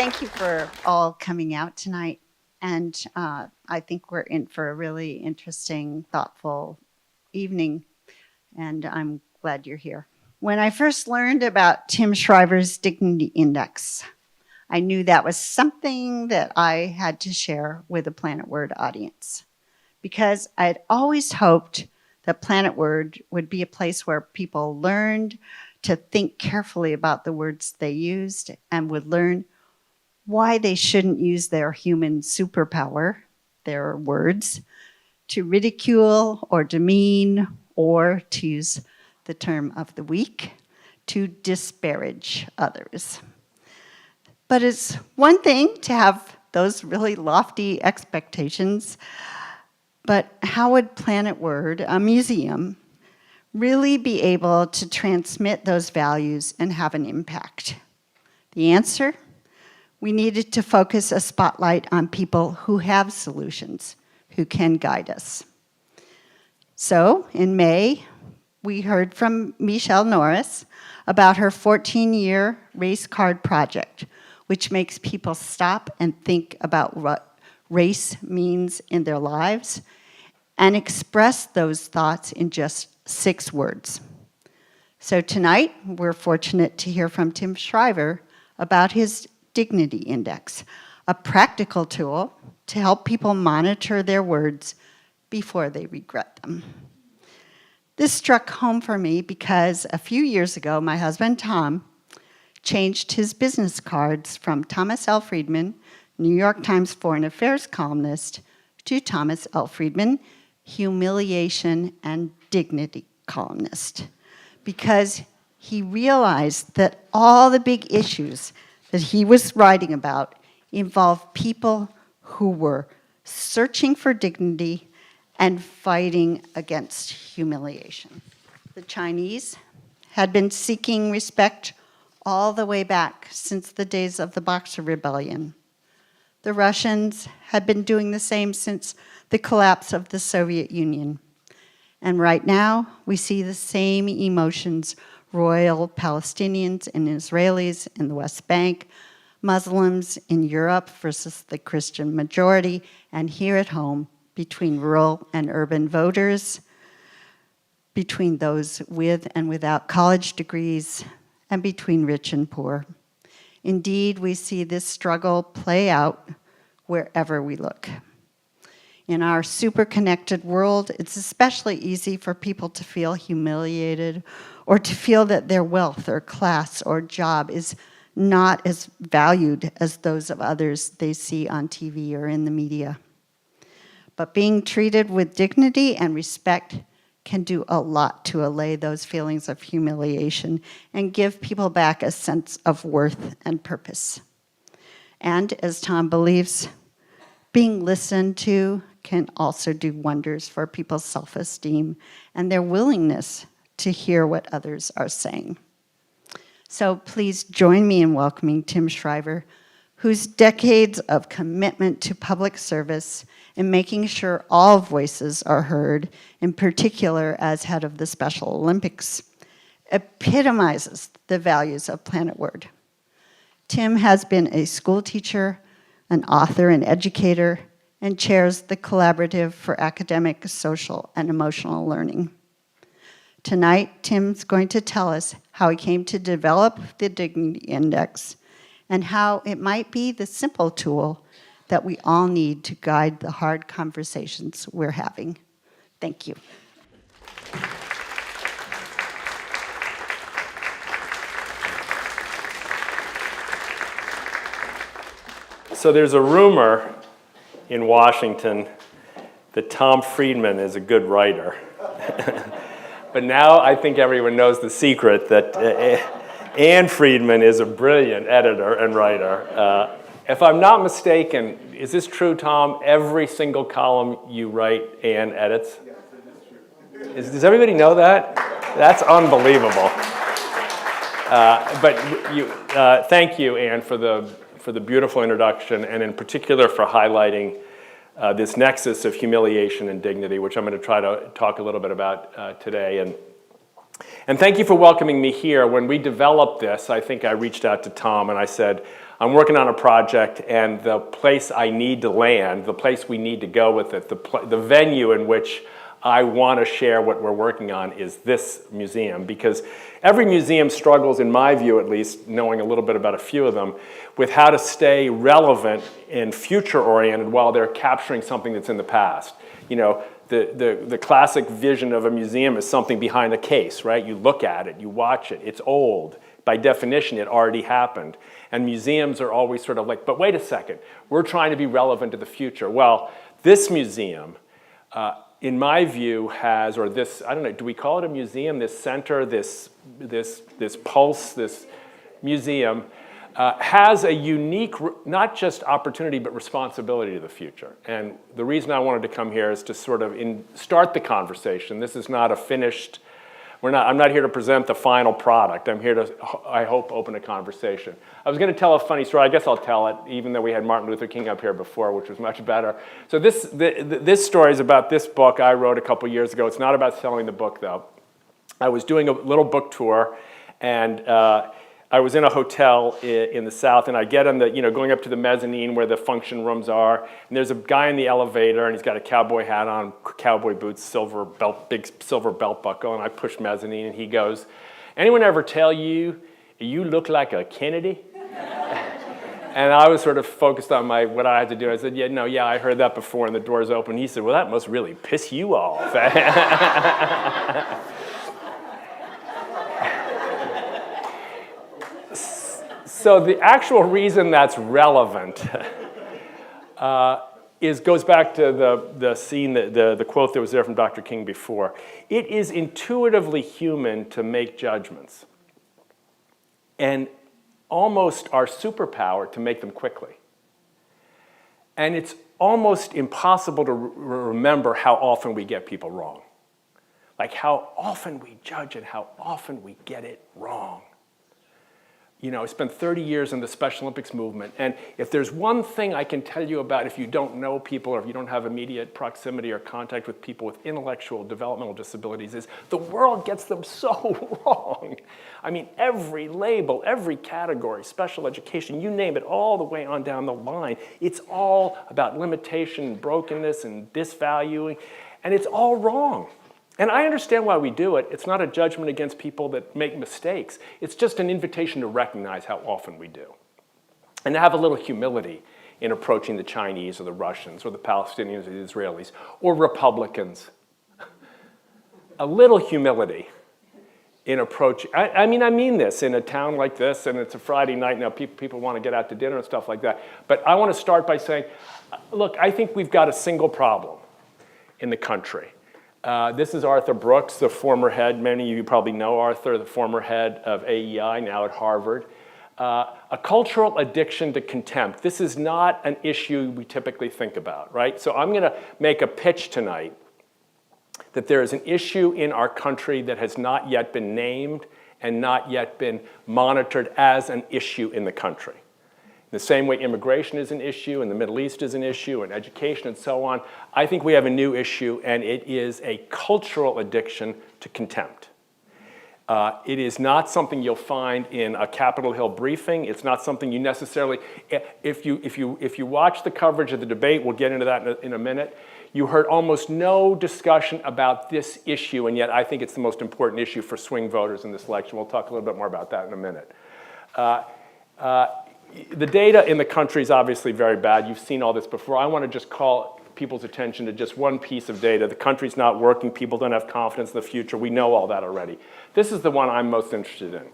thank you for all coming out tonight. And I think we're in for a really interesting, thoughtful evening. And I'm glad you're here. When I first learned about Tim Shriver's Dignity Index, I knew that was something that I had to share with the Planet Word audience. Because I'd always hoped that Planet Word would be a place where people learned to think carefully about the words they used and would learn why they shouldn't use their human superpower, their words, to ridicule or demean, or to use the term of the week, to disparage others. But it's one thing to have those really lofty expectations, but how would Planet Word, a museum, really be able to transmit those values and have an impact? The answer? We needed to focus a spotlight on people who have solutions, who can guide us. So in May, we heard from Michelle Norris about her 14-year race card project, which makes people stop and think about what race means in their lives and express those thoughts in just 6 words. So tonight, we're fortunate to hear from Tim Shriver about his Dignity Index, a practical tool to help people monitor their words before they regret them. This struck home for me because a few years ago, my husband Tom changed his business cards from Thomas L. Friedman, New York Times Foreign Affairs columnist, to Thomas L. Friedman, humiliation and dignity columnist, because he realized that all the big issues that he was writing about involved people who were searching for dignity and fighting against humiliation. The Chinese had been seeking respect all the way back since the days of the Boxer Rebellion. The Russians had been doing the same since the collapse of the Soviet Union. And right now, we see the same emotions roil Palestinians and Israelis in the West Bank, Muslims in Europe versus the Christian majority, and here at home, between rural and urban voters, between those with and without college degrees, and between rich and poor. Indeed, we see this struggle play out wherever we look. In our super-connected world, it's especially easy for people to feel humiliated or to feel that their wealth or class or job is not as valued as those of others they see on TV or in the media. But being treated with dignity and respect can do a lot to allay those feelings of humiliation and give people back a sense of worth and purpose. And as Tom believes, being listened to can also do wonders for people's self-esteem and their willingness to hear what others are saying. So please join me in welcoming Tim Shriver, whose decades of commitment to public service and making sure all voices are heard, in particular as head of the Special Olympics, epitomizes the values of Planet Word. Tim has been a school teacher, an author and educator, and chairs the Collaborative for Academic, Social, and Emotional Learning. Tonight, Tim's going to tell us how he came to develop the Dignity Index and how it might be the simple tool that we all need to guide the hard conversations we're having. Thank you. So there's a rumor in Washington that Tom Friedman is a good writer. But now I think everyone knows the secret that Ann Friedman is a brilliant editor and writer. If I'm not mistaken, is this true, Tom? Every single column you write, Ann edits? Yes, it is true. Does everybody know that? That's unbelievable. But thank you, Ann, for the beautiful introduction, and in particular for highlighting this nexus of humiliation and dignity, which I'm going to try to talk a little bit about today. And thank you for welcoming me here. When we developed this, I think I reached out to Tom and I said, I'm working on a project, and the place I need to land, the place we need to go with it, the venue in which I want to share what we're working on is this museum, because every museum struggles, in my view at least, knowing a little bit about a few of them, with how to stay relevant and future-oriented while they're capturing something that's in the past. You know, the classic vision of a museum is something behind a case, right? You look at it, you watch it, it's old. By definition, it already happened. And museums are always sort of like, but wait a second, we're trying to be relevant to the future. Well, this museum, in my view, has, or this, I don't know, do we call it a museum? This center, this pulse, this museum, has a unique, not just opportunity, but responsibility to the future. And the reason I wanted to come here is to sort of start the conversation. This is not a finished, I'm not here to present the final product. I'm here to, I hope, open a conversation. I was going to tell a funny story. I guess I'll tell it, even though we had Martin Luther King up here before, which was much better. So this story is about this book I wrote a couple years ago. It's not about selling the book, though. I was doing a little book tour, and I was in a hotel in the South, and I get on going up to the mezzanine where the function rooms are, and there's a guy in the elevator, and he's got a cowboy hat on, cowboy boots, big silver belt buckle, and I push mezzanine, and he goes, "Anyone ever tell you you look like a Kennedy?" And I was sort of focused on what I had to do. I said, yeah, I heard that before, and the door's open. He said, "Well, that must really piss you off." So the actual reason that's relevant goes back to the scene, the quote that was there from Dr. King before. It is intuitively human to make judgments, and almost our superpower to make them quickly. And it's almost impossible to remember how often we get people wrong. Like how often we judge and how often we get it wrong. You know, I spent 30 years in the Special Olympics movement, and if there's one thing I can tell you about if you don't know people or if you don't have immediate proximity or contact with people with intellectual developmental disabilities is the world gets them so wrong. I mean, every label, every category, special education, you name it, all the way on down the line, it's all about limitation and brokenness and disvaluing, and it's all wrong. And I understand why we do it. It's not a judgment against people that make mistakes. It's just an invitation to recognize how often we do. And to have a little humility in approaching the Chinese or the Russians or the Palestinians or the Israelis or Republicans. A little humility in approaching, I mean this in a town like this, and it's a Friday night now, people want to get out to dinner and stuff like that. But I want to start by saying, look, I think we've got a single problem in the country. This is Arthur Brooks, the former head, many of you probably know Arthur, the former head of AEI, now at Harvard. A cultural addiction to contempt. This is not an issue we typically think about, right? So I'm going to make a pitch tonight that there is an issue in our country that has not yet been named and not yet been monitored as an issue in the country. The same way immigration is an issue, and the Middle East is an issue, and education and so on. I think we have a new issue, and it is a cultural addiction to contempt. It is not something you'll find in a Capitol Hill briefing. It's not something you necessarily, if you watch the coverage of the debate, we'll get into that in a minute, you heard almost no discussion about this issue, and yet I think it's the most important issue for swing voters in this election. We'll talk a little bit more about that in a minute. The data in the country is obviously very bad. You've seen all this before. I want to just call people's attention to just one piece of data. The country's not working. People don't have confidence in the future. We know all that already. This is the one I'm most interested in.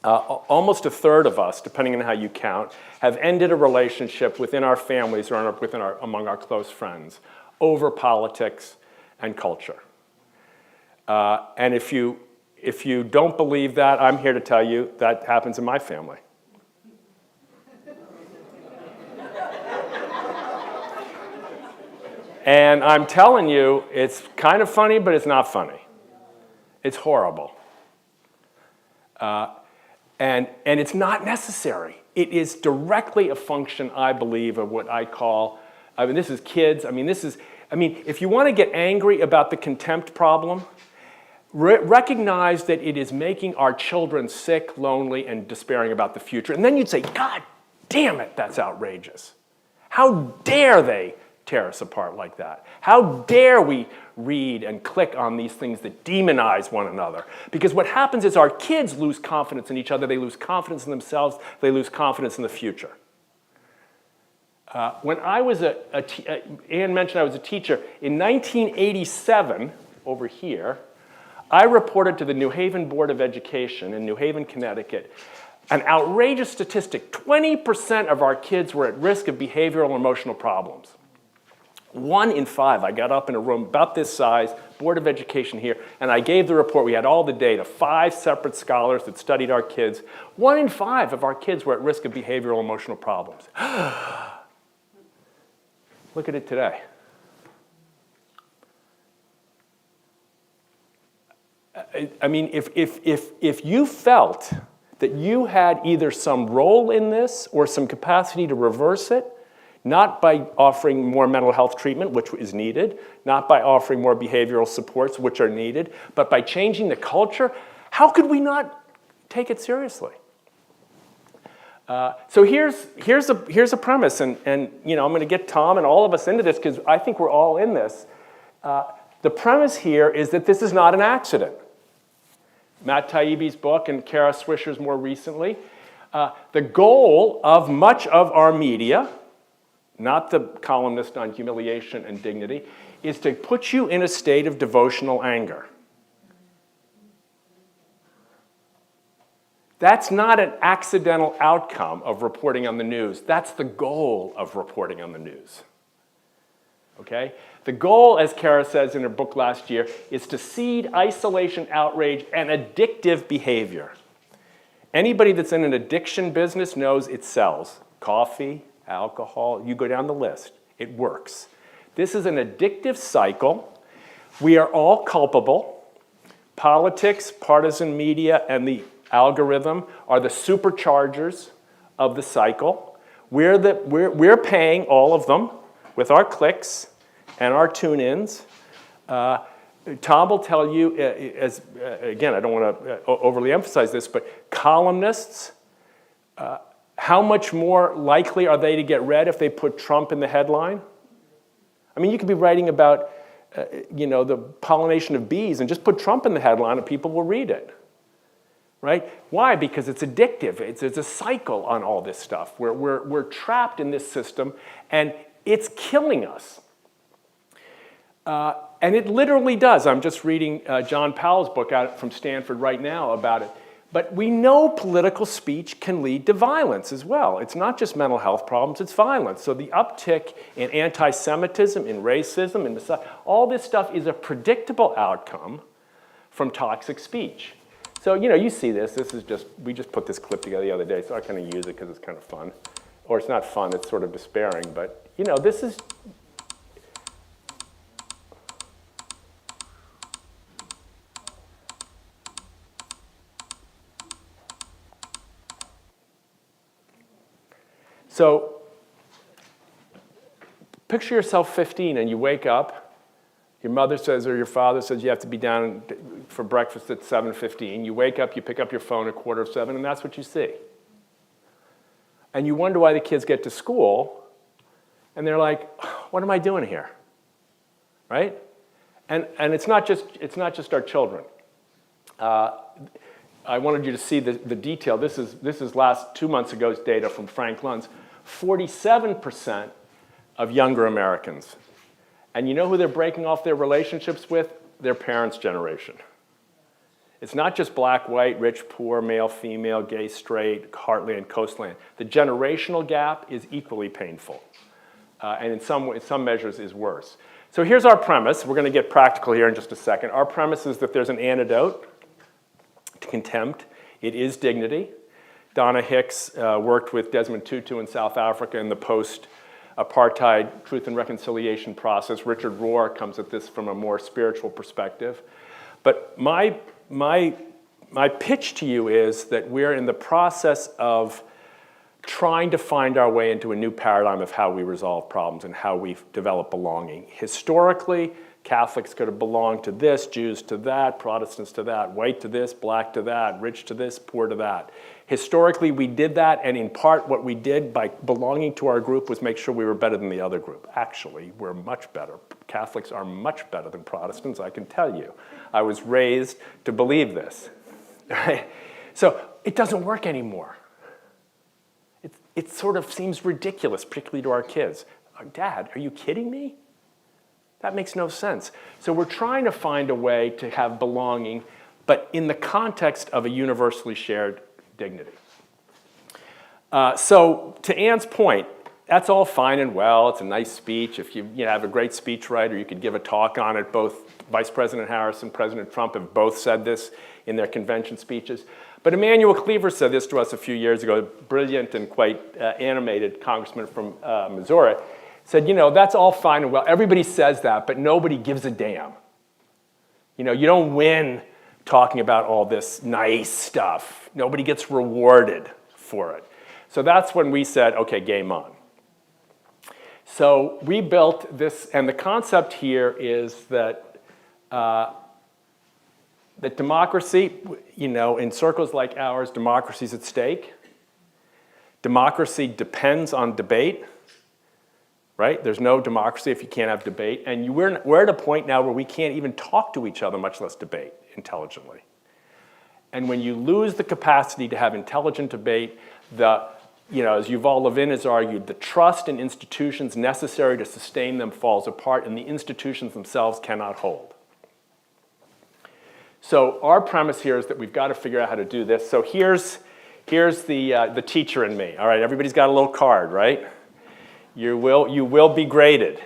Almost a third of us, depending on how you count, have ended a relationship within our families or among our close friends over politics and culture. And if you don't believe that, I'm here to tell you that happens in my family. And I'm telling you, it's kind of funny, but it's not funny. It's horrible. And it's not necessary. It is directly a function, I believe, of what I call, this is kids. If you want to get angry about the contempt problem, recognize that it is making our children sick, lonely, and despairing about the future. And then you'd say, God damn it, that's outrageous. How dare they tear us apart like that? How dare we read and click on these things that demonize one another? Because what happens is our kids lose confidence in each other, they lose confidence in themselves, they lose confidence in the future. When I was Ann mentioned I was a teacher, in 1987, over here, I reported to the New Haven Board of Education in New Haven, Connecticut, an outrageous statistic. 20% of our kids were at risk of behavioral and emotional problems. 1 in 5. I got up in a room about this size, Board of Education here, and I gave the report. We had all the data, 5 separate scholars that studied our kids. 1 in 5 of our kids were at risk of behavioral and emotional problems. Look at it today. I mean, if you felt that you had either some role in this or some capacity to reverse it, not by offering more mental health treatment, which is needed, not by offering more behavioral supports, which are needed, but by changing the culture, how could we not take it seriously? So here's a premise, and you know, I'm going to get Tom and all of us into this because I think we're all in this. The premise here is that this is not an accident. Matt Taibbi's book and Kara Swisher's more recently. The goal of much of our media, not the columnist on humiliation and dignity, is to put you in a state of devotional anger. That's not an accidental outcome of reporting on the news. That's the goal of reporting on the news. Okay? The goal, as Kara says in her book last year, is to seed isolation, outrage, and addictive behavior. Anybody that's in an addiction business knows it sells. Coffee, alcohol, you go down the list. It works. This is an addictive cycle. We are all culpable. Politics, partisan media, and the algorithm are the superchargers of the cycle. We're paying all of them with our clicks and our tune-ins. Tom will tell you, again, I don't want to overly emphasize this, but columnists, how much more likely are they to get read if they put Trump in the headline? I mean, you could be writing about, you know, the pollination of bees and just put Trump in the headline and people will read it. Right? Why? Because it's addictive. It's a cycle on all this stuff. We're trapped in this system, and it's killing us. And it literally does. I'm just reading John Powell's book out from Stanford right now about it. But we know political speech can lead to violence as well. It's not just mental health problems, it's violence. So the uptick in anti-Semitism, in racism, in all this stuff is a predictable outcome from toxic speech. So, you know, you see this. This is just, we just put this clip together the other day, so I kind of use it because it's kind of fun. Or it's not fun, it's sort of despairing. But, you know, this is... So, picture yourself 15 and you wake up. Your mother says, or your father says, you have to be down for breakfast at 7:15. You wake up, you pick up your phone at 7:15, and that's what you see. And you wonder why the kids get to school, and they're like, what am I doing here? Right? And it's not just our children. I wanted you to see the detail. This is last 2 months ago's data from Frank Luntz. 47% of younger Americans. And you know who they're breaking off their relationships with? Their parents' generation. It's not just black, white, rich, poor, male, female, gay, straight, heartland, coastland. The generational gap is equally painful. And in some measures is worse. So here's our premise. We're going to get practical here in just a second. Our premise is that there's an antidote to contempt. It is dignity. Donna Hicks worked with Desmond Tutu in South Africa in the post-apartheid truth and reconciliation process. Richard Rohr comes at this from a more spiritual perspective. But my pitch to you is that we're in the process of trying to find our way into a new paradigm of how we resolve problems and how we develop belonging. Historically, Catholics could have belonged to this, Jews to that, Protestants to that, white to this, black to that, rich to this, poor to that. Historically, we did that, and in part what we did by belonging to our group was make sure we were better than the other group. Actually, we're much better. Catholics are much better than Protestants, I can tell you. I was raised to believe this. Right? So it doesn't work anymore. It sort of seems ridiculous, particularly to our kids. Dad, are you kidding me? That makes no sense. So we're trying to find a way to have belonging, but in the context of a universally shared dignity. So to Anne's point, that's all fine and well. It's a nice speech. If you have a great speechwriter, you could give a talk on it. Both Vice President Harris and President Trump have both said this in their convention speeches. But Emmanuel Cleaver said this to us a few years ago, a brilliant and quite animated congressman from Missouri, said, that's all fine and well. Everybody says that, but nobody gives a damn. You don't win talking about all this nice stuff. Nobody gets rewarded for it. So that's when we said, okay, game on. So we built this, and the concept here is that that democracy, in circles like ours, democracy's at stake. Democracy depends on debate, right? There's no democracy if you can't have debate. And we're at a point now where we can't even talk to each other, much less debate intelligently. And when you lose the capacity to have intelligent debate, as Yuval Levin has argued, the trust in institutions necessary to sustain them falls apart, and the institutions themselves cannot hold. So our premise here is that we've got to figure out how to do this. So here's the teacher in me. All right, everybody's got a little card, right? You will be graded.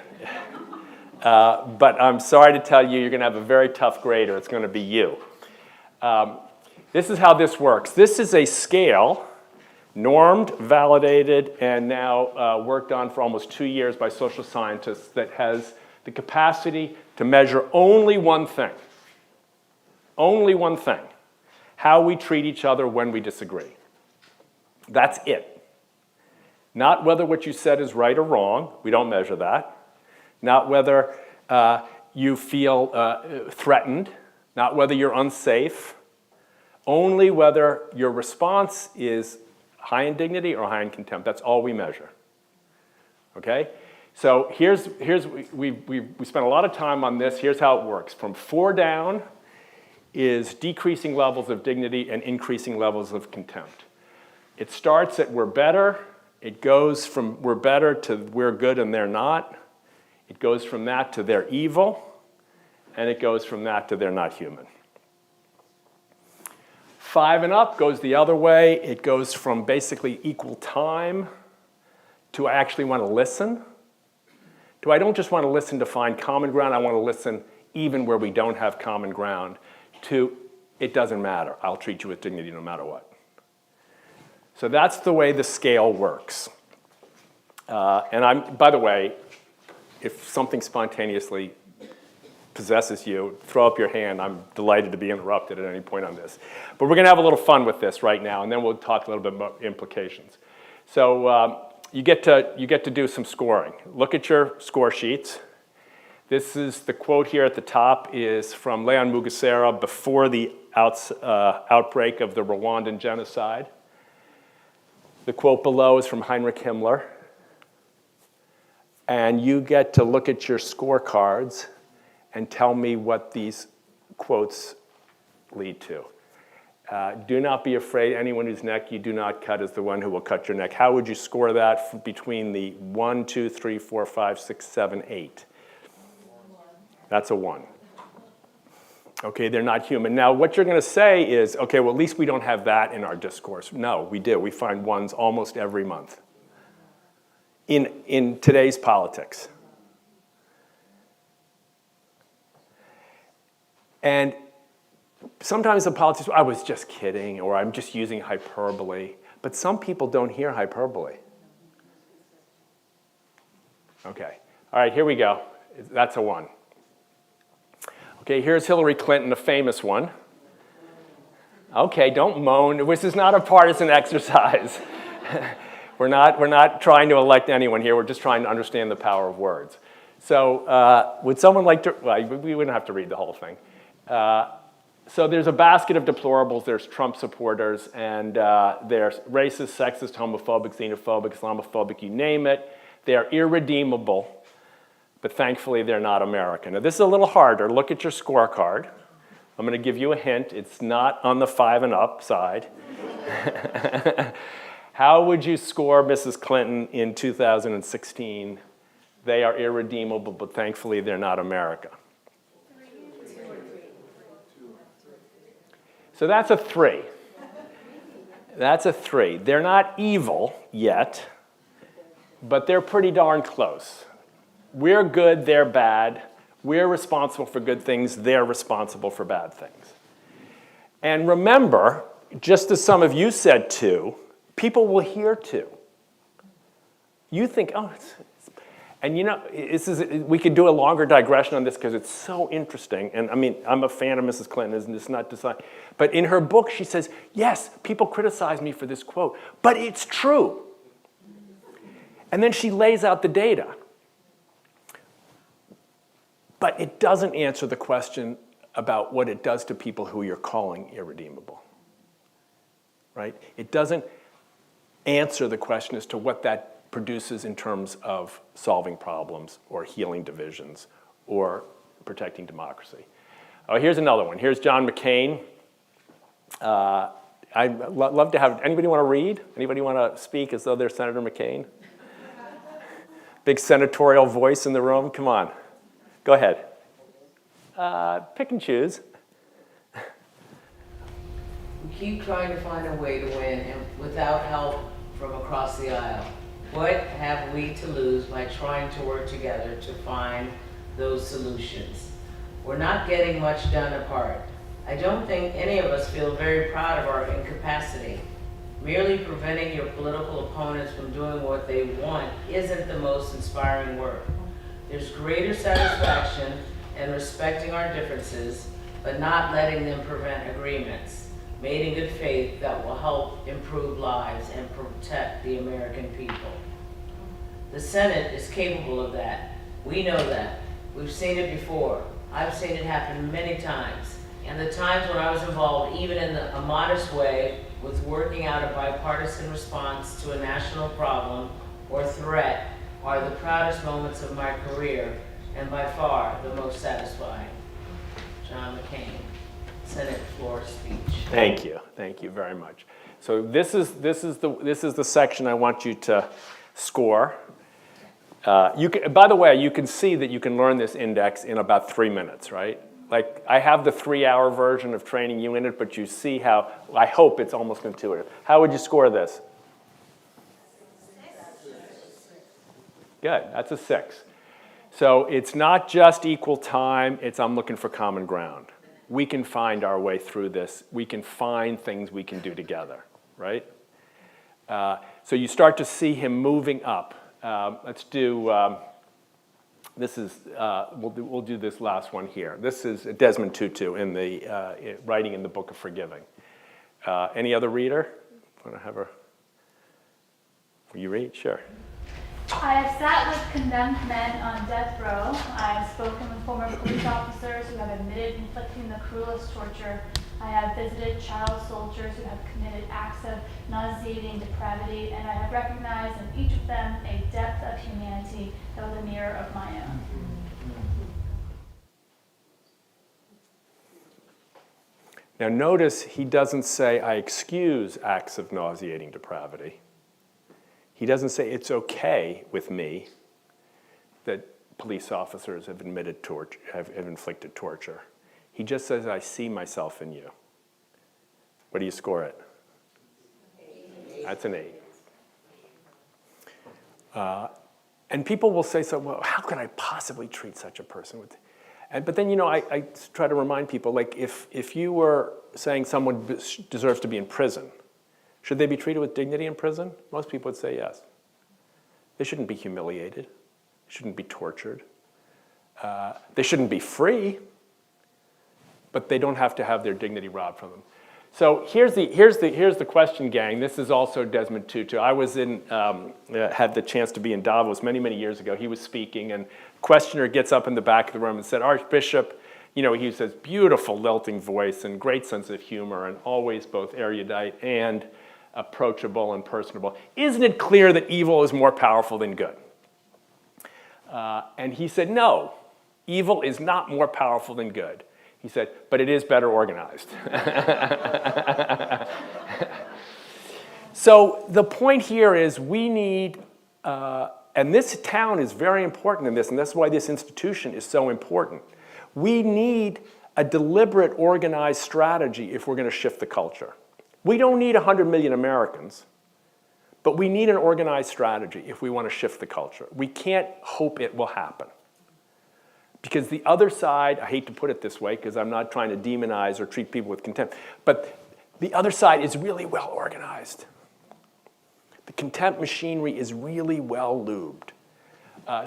But I'm sorry to tell you, you're going to have a very tough grader. It's going to be you. This is how this works. This is a scale, normed, validated, and now worked on for almost 2 years by social scientists that has the capacity to measure only one thing. Only one thing. How we treat each other when we disagree. That's it. Not whether what you said is right or wrong. We don't measure that. Not whether you feel threatened. Not whether you're unsafe. Only whether your response is high in dignity or high in contempt. That's all we measure. Okay? So we spent a lot of time on this. Here's how it works. From 4 down is decreasing levels of dignity and increasing levels of contempt. It starts at we're better. It goes from we're better to we're good and they're not. It goes from that to they're evil. And it goes from that to they're not human. 5 and up goes the other way. It goes from basically equal time to I actually want to listen. To I don't just want to listen to find common ground. I want to listen even where we don't have common ground. To it doesn't matter. I'll treat you with dignity no matter what. So that's the way the scale works. And by the way, if something spontaneously possesses you, throw up your hand. I'm delighted to be interrupted at any point on this. But we're going to have a little fun with this right now, and then we'll talk a little bit about implications. So you get to do some scoring. Look at your score sheets. This is the quote here at the top is from Leon Mugesera before the outbreak of the Rwandan genocide. The quote below is from Heinrich Himmler. And you get to look at your scorecards and tell me what these quotes lead to. Do not be afraid. Anyone whose neck you do not cut is the one who will cut your neck. How would you score that between the 1, 2, 3, 4, 5, 6, 7, 8? That's a 1. Okay, they're not human. Now, what you're going to say is, okay, well, at least we don't have that in our discourse. No, we do. We find 1s almost every month in today's politics. And sometimes the politicians, I was just kidding, or I'm just using hyperbole. But some people don't hear hyperbole. Okay. All right, here we go. That's a 1. Okay, here's Hillary Clinton, a famous one. Okay, don't moan. This is not a partisan exercise. We're not trying to elect anyone here. We're just trying to understand the power of words. So would someone like to, well, we wouldn't have to read the whole thing. So there's a basket of deplorables. There's Trump supporters, and there's racist, sexist, homophobic, xenophobic, Islamophobic, you name it. They're irredeemable, but thankfully they're not American. Now this is a little harder. Look at your scorecard. I'm going to give you a hint. It's not on the 5 and up side. How would you score Mrs. Clinton in 2016? They are irredeemable, but thankfully they're not America. So that's a 3. That's a 3. They're not evil yet, but they're pretty darn close. We're good, they're bad. We're responsible for good things, they're responsible for bad things. And remember, just as some of you said too, people will hear too. You think, oh, and you know, we could do a longer digression on this because it's so interesting. And I mean, I'm a fan of Mrs. Clinton, and it's not decided. But in her book, she says, yes, people criticize me for this quote, but it's true. And then she lays out the data. But it doesn't answer the question about what it does to people who you're calling irredeemable, right? It doesn't answer the question as to what that produces in terms of solving problems or healing divisions or protecting democracy. Oh, here's another one. Here's John McCain. I'd love to have, anybody want to read? Anybody want to speak as though they're Senator McCain? Big senatorial voice in the room, come on. Go ahead. Pick and choose. We keep trying to find a way to win and without help from across the aisle. What have we to lose by trying to work together to find those solutions? We're not getting much done apart. I don't think any of us feel very proud of our incapacity. Merely preventing your political opponents from doing what they want isn't the most inspiring work. There's greater satisfaction in respecting our differences, but not letting them prevent agreements made in good faith that will help improve lives and protect the American people. The Senate is capable of that. We know that. We've seen it before. I've seen it happen many times. And the times when I was involved, even in a modest way, with working out a bipartisan response to a national problem or threat, are the proudest moments of my career and by far the most satisfying. John McCain, Senate floor speech. Thank you very much. So this is the section I want you to score. By the way, you can see that you can learn this index in about 3 minutes, right? Like I have the 3-hour version of training you in it, but you see how, I hope it's almost intuitive. How would you score this? Good, that's a 6. So it's not just equal time, it's I'm looking for common ground. We can find our way through this. We can find things we can do together, right? So you start to see him moving up. Let's do, this is, we'll do this last one here. This is Desmond Tutu in the, writing in the Book of Forgiving. Any other reader? Want to have a, will you read? Sure. I have sat with condemned men on death row. I have spoken with former police officers who have admitted inflicting the cruelest torture. I have visited child soldiers who have committed acts of nauseating depravity, and I have recognized in each of them a depth of humanity that was a mirror of my own. Now notice he doesn't say, I excuse acts of nauseating depravity. He doesn't say it's okay with me that police officers have admitted torture, have inflicted torture. He just says, I see myself in you. What do you score it? 8. That's an 8. And people will say, so, well, how could I possibly treat such a person with? But then, you know, I try to remind people, like, if you were saying someone deserves to be in prison, should they be treated with dignity in prison? Most people would say yes. They shouldn't be humiliated. They shouldn't be tortured. They shouldn't be free, but they don't have to have their dignity robbed from them. So here's the question, gang. This is also Desmond Tutu. I was had the chance to be in Davos many years ago. He was speaking, and questioner gets up in the back of the room and said, Archbishop, he says, beautiful lilting voice and great sense of humor and always both erudite and approachable and personable. Isn't it clear that evil is more powerful than good? And he said, no, evil is not more powerful than good. He said, but it is better organized. So the point here is we need, and this town is very important in this, and that's why this institution is so important. We need a deliberate, organized strategy if we're going to shift the culture. We don't need 100 million Americans, but we need an organized strategy if we want to shift the culture. We can't hope it will happen. Because the other side, I hate to put it this way because I'm not trying to demonize or treat people with contempt, but the other side is really well organized. The contempt machinery is really well lubed.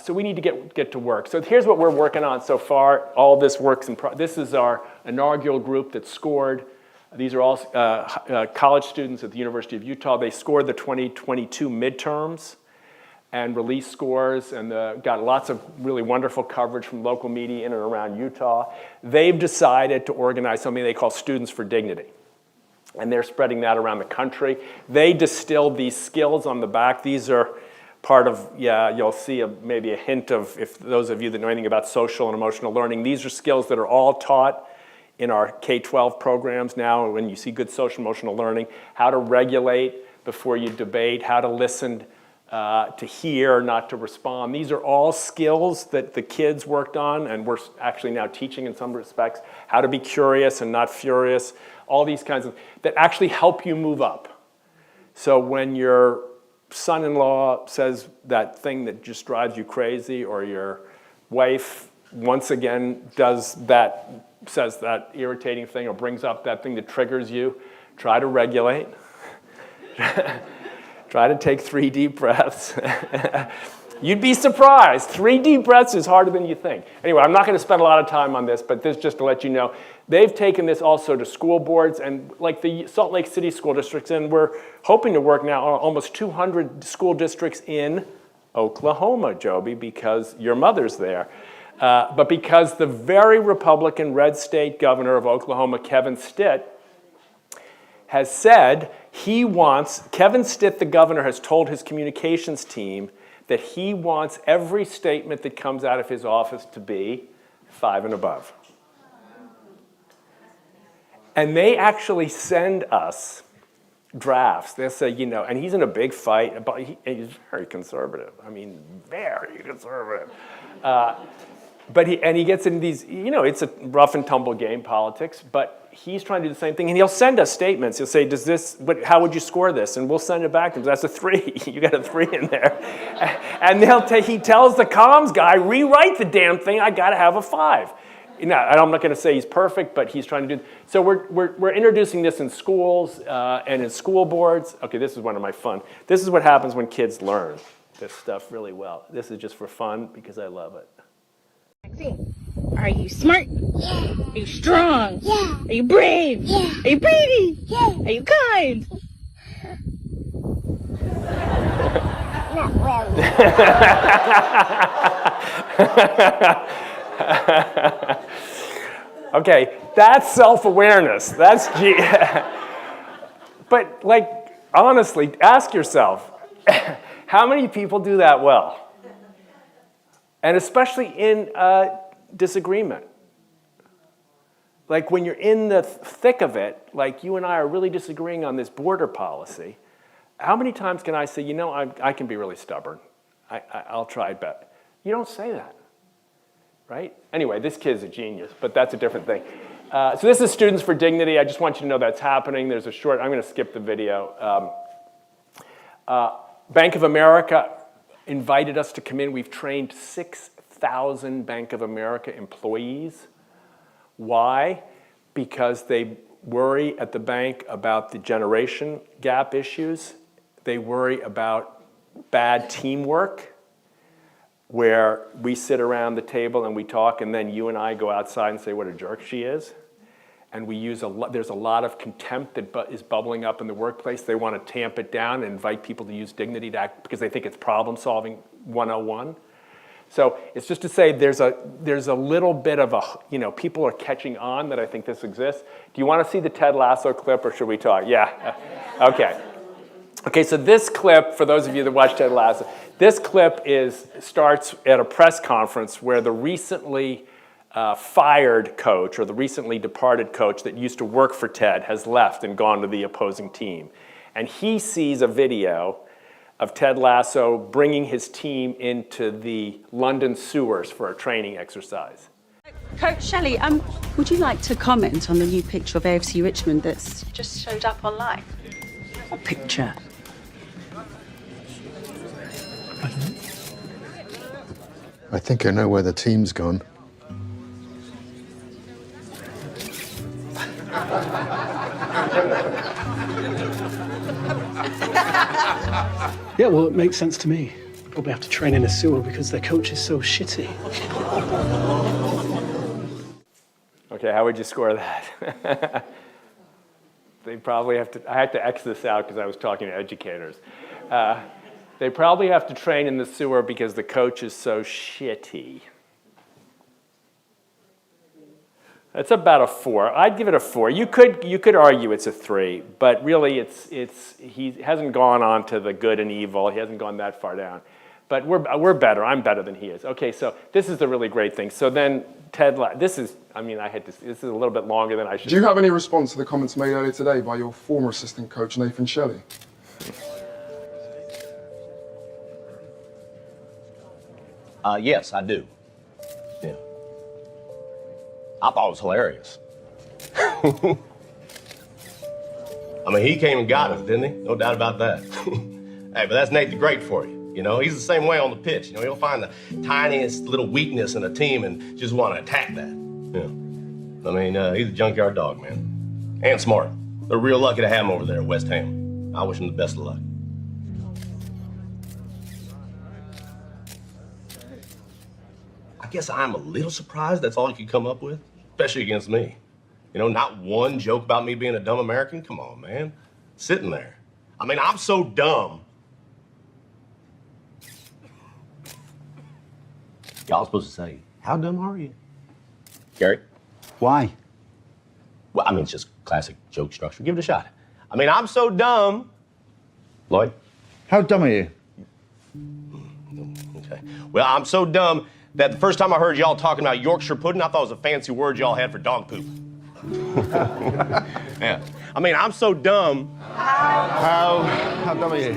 So we need to get to work. So here's what we're working on so far. All this works in this is our inaugural group that scored. These are all college students at the University of Utah. They scored the 2022 midterms and released scores and got lots of really wonderful coverage from local media in and around Utah. They've decided to organize something they call Students for Dignity. And they're spreading that around the country. They distilled these skills on the back. These are part of, you'll see maybe a hint of, if those of you that know anything about social and emotional learning, these are skills that are all taught in our K-12 programs now when you see good social emotional learning, how to regulate before you debate, how to listen to hear, not to respond. These are all skills that the kids worked on and we're actually now teaching in some respects, how to be curious and not furious, all these kinds of, that actually help you move up. So when your son-in-law says that thing that just drives you crazy, or your wife once again says that irritating thing or brings up that thing that triggers you, try to regulate. Try to take 3 deep breaths. You'd be surprised. 3 deep breaths is harder than you think. Anyway, I'm not going to spend a lot of time on this, but this just to let you know. They've taken this also to school boards and like the Salt Lake City school districts, and we're hoping to work now on almost 200 school districts in Oklahoma, Joby, because your mother's there. But because the very Republican red state governor of Oklahoma, Kevin Stitt, has said Kevin Stitt, the governor, has told his communications team that he wants every statement that comes out of his office to be 5 and above. And they actually send us drafts. They'll say, and he's in a big fight, but he's very conservative. I mean, very conservative. But he gets in these, it's a rough and tumble game, politics, but he's trying to do the same thing. And he'll send us statements. He'll say, how would you score this? And we'll send it back to him. That's a 3. You got a 3 in there. And he tells the comms guy, rewrite the damn thing. I got to have a 5. Now, I'm not going to say he's perfect, but he's trying to do. So we're introducing this in schools and in school boards. Okay, this is one of my fun. This is what happens when kids learn this stuff really well. This is just for fun because I love it. Are you smart? Yeah. Are you strong? Yeah. Are you brave? Yeah. Are you pretty? Yeah. Are you kind? Not really. Okay, that's self-awareness. That's But honestly, ask yourself, how many people do that well? And especially in disagreement. Like when you're in the thick of it, like you and I are really disagreeing on this border policy, how many times can I say, I can be really stubborn. I'll try, but you don't say that, right? Anyway, this kid's a genius, but that's a different thing. So this is Students for Dignity. I just want you to know that's happening. There's a short, I'm going to skip the video. Bank of America invited us to come in. We've trained 6,000 Bank of America employees. Why? Because they worry at the bank about the generation gap issues. They worry about bad teamwork, where we sit around the table and we talk, and then you and I go outside and say what a jerk she is. and there's a lot of contempt that is bubbling up in the workplace. They want to tamp it down and invite people to use dignity to act because they think it's problem solving 101. So it's just to say there's a little bit of people are catching on that I think this exists. Do you want to see the Ted Lasso clip or should we talk? Yeah, okay. Okay, so this clip, for those of you that watch Ted Lasso, this clip starts at a press conference where the recently fired coach or the recently departed coach that used to work for Ted has left and gone to the opposing team. And he sees a video of Ted Lasso bringing his team into the London sewers for a training exercise. Coach Shelley, would you like to comment on the new picture of AFC Richmond that's just showed up online? What picture? I think I know where the team's gone. Yeah, well, it makes sense to me. Probably have to train in a sewer because their coach is so shitty. Okay, how would you score that? They probably have to, I had to X this out because I was talking to educators. They probably have to train in the sewer because the coach is so shitty. That's about a 4. I'd give it a 4. You could argue it's a 3, but really he hasn't gone on to the good and evil. He hasn't gone that far down. But we're better. I'm better than he is. Okay, so this is the really great thing. So then this is a little bit longer than I should. Do you have any response to the comments made earlier today by your former assistant coach, Nathan Shelley? Yes, I do. Yeah. I thought it was hilarious. I mean, he came and got us, didn't he? No doubt about that. Hey, but that's Nate the Great for you. You know, he's the same way on the pitch. You know, he'll find the tiniest little weakness in a team and just want to attack that. Yeah. I mean, he's a junkyard dog, man. And smart. They're real lucky to have him over there at West Ham. I wish him the best of luck. I guess I'm a little surprised that's all you could come up with, especially against me. You know, not one joke about me being a dumb American. Come on, man. Sitting there. I mean, I'm so dumb. Y'all supposed to say, how dumb are you? Gary? Why? Well, I mean, it's just classic joke structure. Give it a shot. I mean, I'm so dumb. Lloyd? How dumb are you? Okay. Well, I'm so dumb that the first time I heard y'all talking about Yorkshire pudding, I thought it was a fancy word y'all had for dog poop. Yeah. I mean, I'm so dumb. How dumb are you?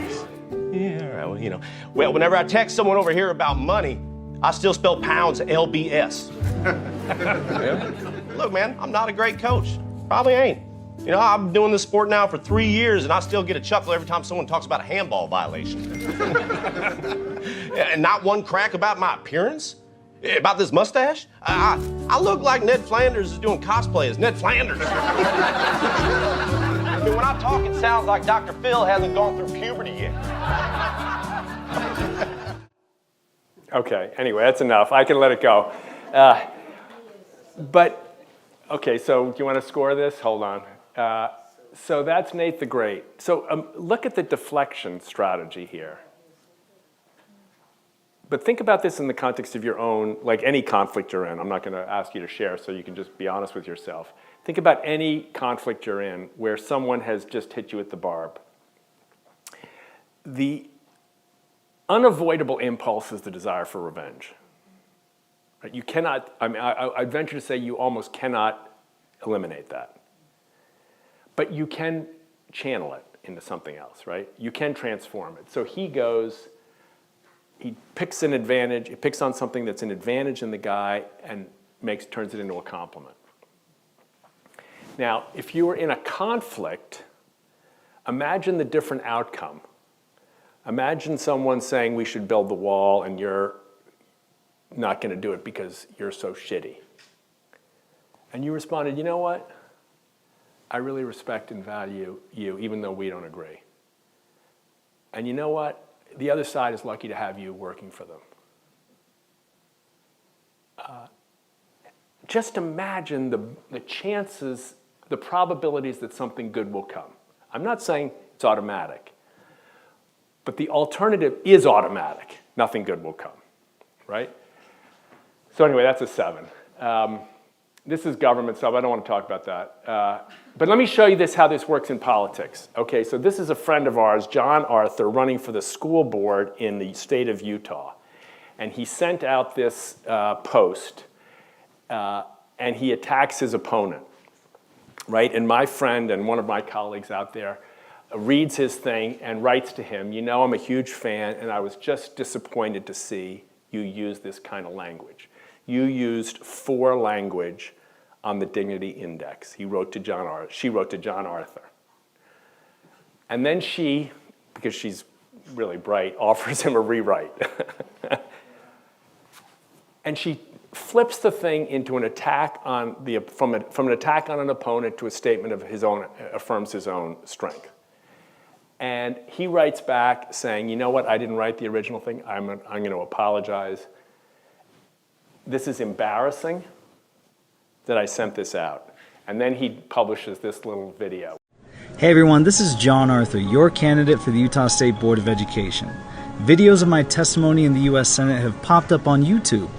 Yeah, all right, well, you know. Well, whenever I text someone over here about money, I still spell pounds LBS. Yeah. Look, man, I'm not a great coach. Probably ain't. You know, I've been doing this sport now for 3 years, and I still get a chuckle every time someone talks about a handball violation. Yeah, and not one crack about my appearance? About this mustache? I look like Ned Flanders is doing cosplay as Ned Flanders. I mean, when I talk, it sounds like Dr. Phil hasn't gone through puberty yet. Okay, anyway, that's enough. I can let it go. Okay, so do you want to score this? Hold on. So that's Nate the Great. So look at the deflection strategy here. But think about this in the context of your own, like any conflict you're in. I'm not going to ask you to share, so you can just be honest with yourself. Think about any conflict you're in where someone has just hit you with the barb. The unavoidable impulse is the desire for revenge. Right? You cannot, I'd venture to say you almost cannot eliminate that. But you can channel it into something else, right? You can transform it. So he picks an advantage, he picks on something that's an advantage in the guy and turns it into a compliment. Now, if you were in a conflict, imagine the different outcome. Imagine someone saying we should build the wall and you're not going to do it because you're so shitty. And you responded, you know what? I really respect and value you even though we don't agree. And you know what? The other side is lucky to have you working for them. Just imagine the chances the probabilities that something good will come. I'm not saying it's automatic, but the alternative is automatic. Nothing good will come, right? So anyway, that's a 7. This is government stuff. I don't want to talk about that. But let me show you how this works in politics. Okay, so this is a friend of ours, John Arthur, running for the school board in the state of Utah. And he sent out this post, and he attacks his opponent, right? And my friend and one of my colleagues out there reads his thing and writes to him, you know, I'm a huge fan, and I was just disappointed to see you use this kind of language. You used 4 language on the Dignity Index. She wrote to John Arthur. And then she, because she's really bright, offers him a rewrite. And she flips the thing into an attack on from an attack on an opponent to a statement of his own, affirms his own strength. And he writes back saying, you know what, I didn't write the original thing. I'm going to apologize. This is embarrassing that I sent this out. And then he publishes this little video. Hey everyone, this is John Arthur, your candidate for the Utah State Board of Education. Videos of my testimony in the U.S. Senate have popped up on YouTube.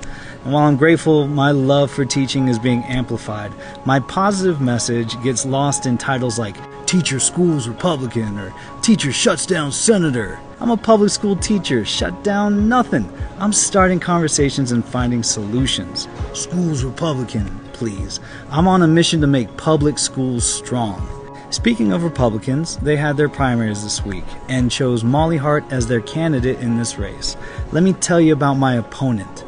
And while I'm grateful my love for teaching is being amplified, my positive message gets lost in titles like Teacher Schools Republican or Teacher Shuts Down Senator. I'm a public school teacher, shut down nothing. I'm starting conversations and finding solutions. Schools Republican, please. I'm on a mission to make public schools strong. Speaking of Republicans, they had their primaries this week and chose Molly Hart as their candidate in this race. Let me tell you about my opponent.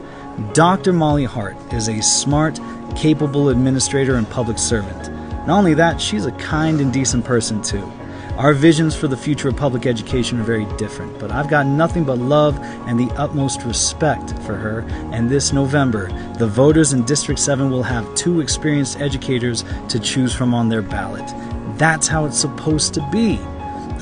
Dr. Molly Hart is a smart, capable administrator and public servant. Not only that, she's a kind and decent person too. Our visions for the future of public education are very different, but I've got nothing but love and the utmost respect for her, and this November, the voters in District 7 will have 2 experienced educators to choose from on their ballot. That's how it's supposed to be.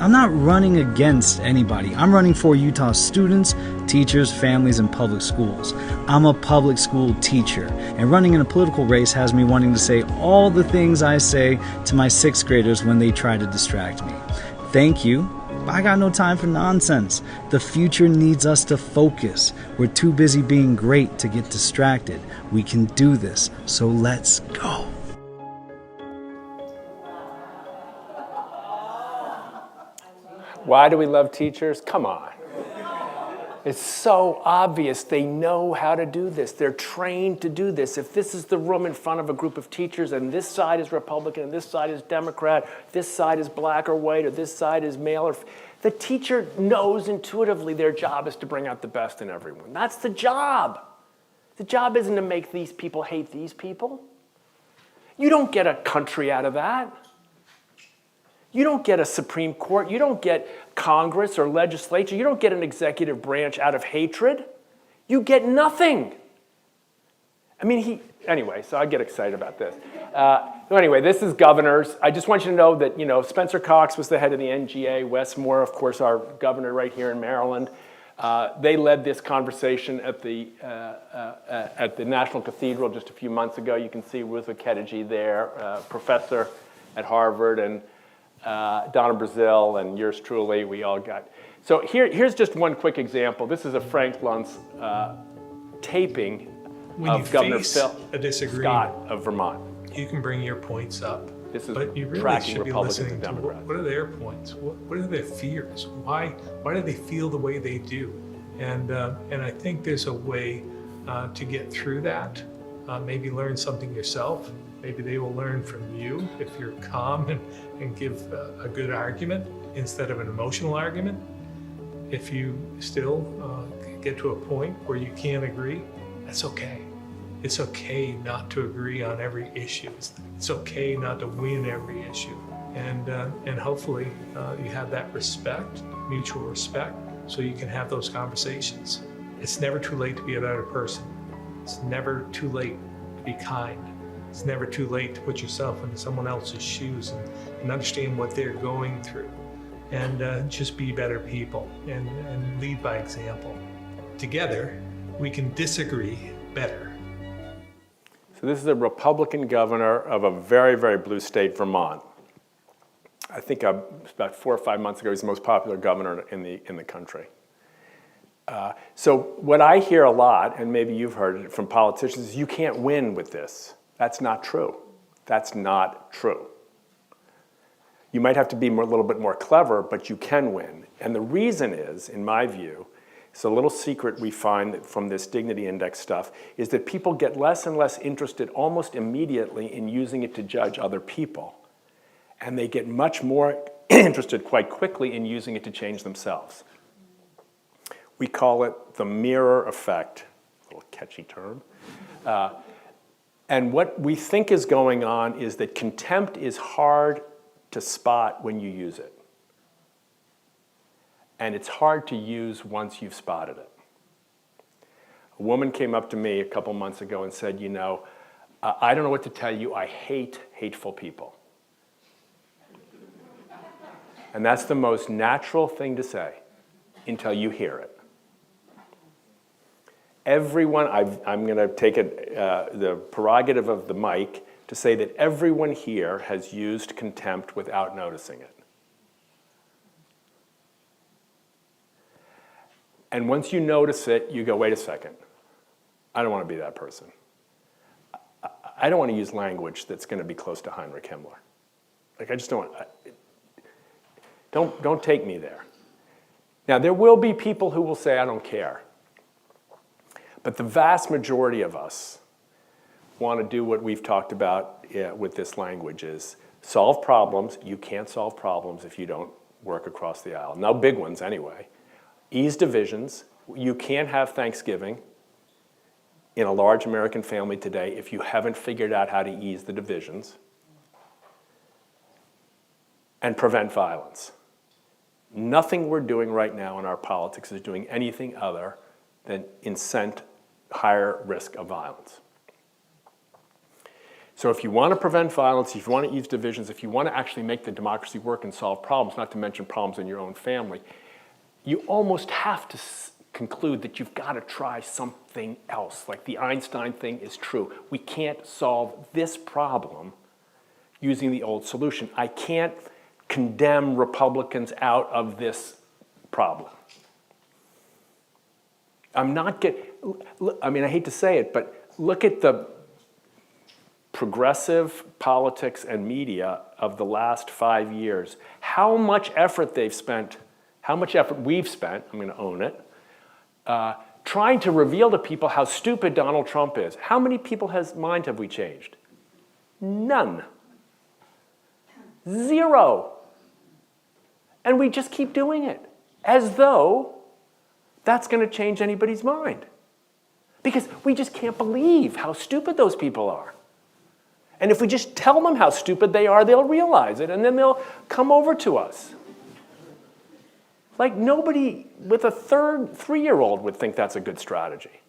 I'm not running against anybody. I'm running for Utah students, teachers, families, and public schools. I'm a public school teacher, and running in a political race has me wanting to say all the things I say to my 6th graders when they try to distract me. Thank you, but I got no time for nonsense. The future needs us to focus. We're too busy being great to get distracted. We can do this, so let's go. Why do we love teachers? Come on. It's so obvious they know how to do this. They're trained to do this. If this is the room in front of a group of teachers and this side is Republican and this side is Democrat, this side is black or white or this side is male, or the teacher knows intuitively their job is to bring out the best in everyone. That's the job. The job isn't to make these people hate these people. You don't get a country out of that. You don't get a Supreme Court. You don't get Congress or legislature. You don't get an executive branch out of hatred. You get nothing. I mean, anyway, so I get excited about this. Anyway, this is governors. I just want you to know that, you know, Spencer Cox was the head of the NGA. Wes Moore, of course, our governor right here in Maryland. They led this conversation at the National Cathedral just a few months ago. You can see Ruth Keteji there, professor at Harvard, and Donna Brazil and yours truly, we all got. So here's just one quick example. This is a Frank Luntz taping of Governor Phil Scott of Vermont. You can bring your points up, this is but you really tracking should be Republicans listening and to Democrats. what are their points? What are their fears? Why do they feel the way they do? And I think there's a way to get through that. Maybe learn something yourself. Maybe they will learn from you if you're calm and give a good argument instead of an emotional argument. If you still get to a point where you can't agree, that's okay. It's okay not to agree on every issue. It's okay not to win every issue. And hopefully you have that respect, mutual respect, so you can have those conversations. It's never too late to be a better person. It's never too late to be kind. It's never too late to put yourself into someone else's shoes and understand what they're going through, and just be better people and lead by example. Together, we can disagree better. So this is a Republican governor of a very, very blue state, Vermont. I think about 4 or 5 months ago, he's the most popular governor in the country. So what I hear a lot, and maybe you've heard it from politicians, is you can't win with this. That's not true. That's not true. You might have to be a little bit more clever, but you can win. And the reason is, in my view, it's a little secret we find from this dignity index stuff, is that people get less and less interested almost immediately in using it to judge other people. And they get much more interested quite quickly in using it to change themselves. We call it the mirror effect, a little catchy term. And what we think is going on is that contempt is hard to spot when you use it. And it's hard to use once you've spotted it. A woman came up to me a couple months ago and said, you know, I don't know what to tell you, I hate hateful people. And that's the most natural thing to say until you hear it. Everyone, I'm going to take the prerogative of the mic to say that everyone here has used contempt without noticing it. And once you notice it, you go, wait a second, I don't want to be that person. I don't want to use language that's going to be close to Heinrich Himmler. Like, I just don't want, don't take me there. Now, there will be people who will say, I don't care. But the vast majority of us want to do what we've talked about with this language is solve problems. You can't solve problems if you don't work across the aisle. No big ones anyway. Ease divisions. You can't have Thanksgiving in a large American family today if you haven't figured out how to ease the divisions. And prevent violence. Nothing we're doing right now in our politics is doing anything other than incent higher risk of violence. So if you want to prevent violence, if you want to ease divisions, if you want to actually make the democracy work and solve problems, not to mention problems in your own family, you almost have to conclude that you've got to try something else. Like the Einstein thing is true. We can't solve this problem using the old solution. I can't condemn Republicans out of this problem. I hate to say it, but look at the progressive politics and media of the last 5 years. How much effort they've spent, how much effort we've spent, I'm going to own it, trying to reveal to people how stupid Donald Trump is. How many people's minds have we changed? None. Zero. And we just keep doing it as though that's going to change anybody's mind. Because we just can't believe how stupid those people are. And if we just tell them how stupid they are, they'll realize it, and then they'll come over to us. Like nobody with a 3-year-old would think that's a good strategy.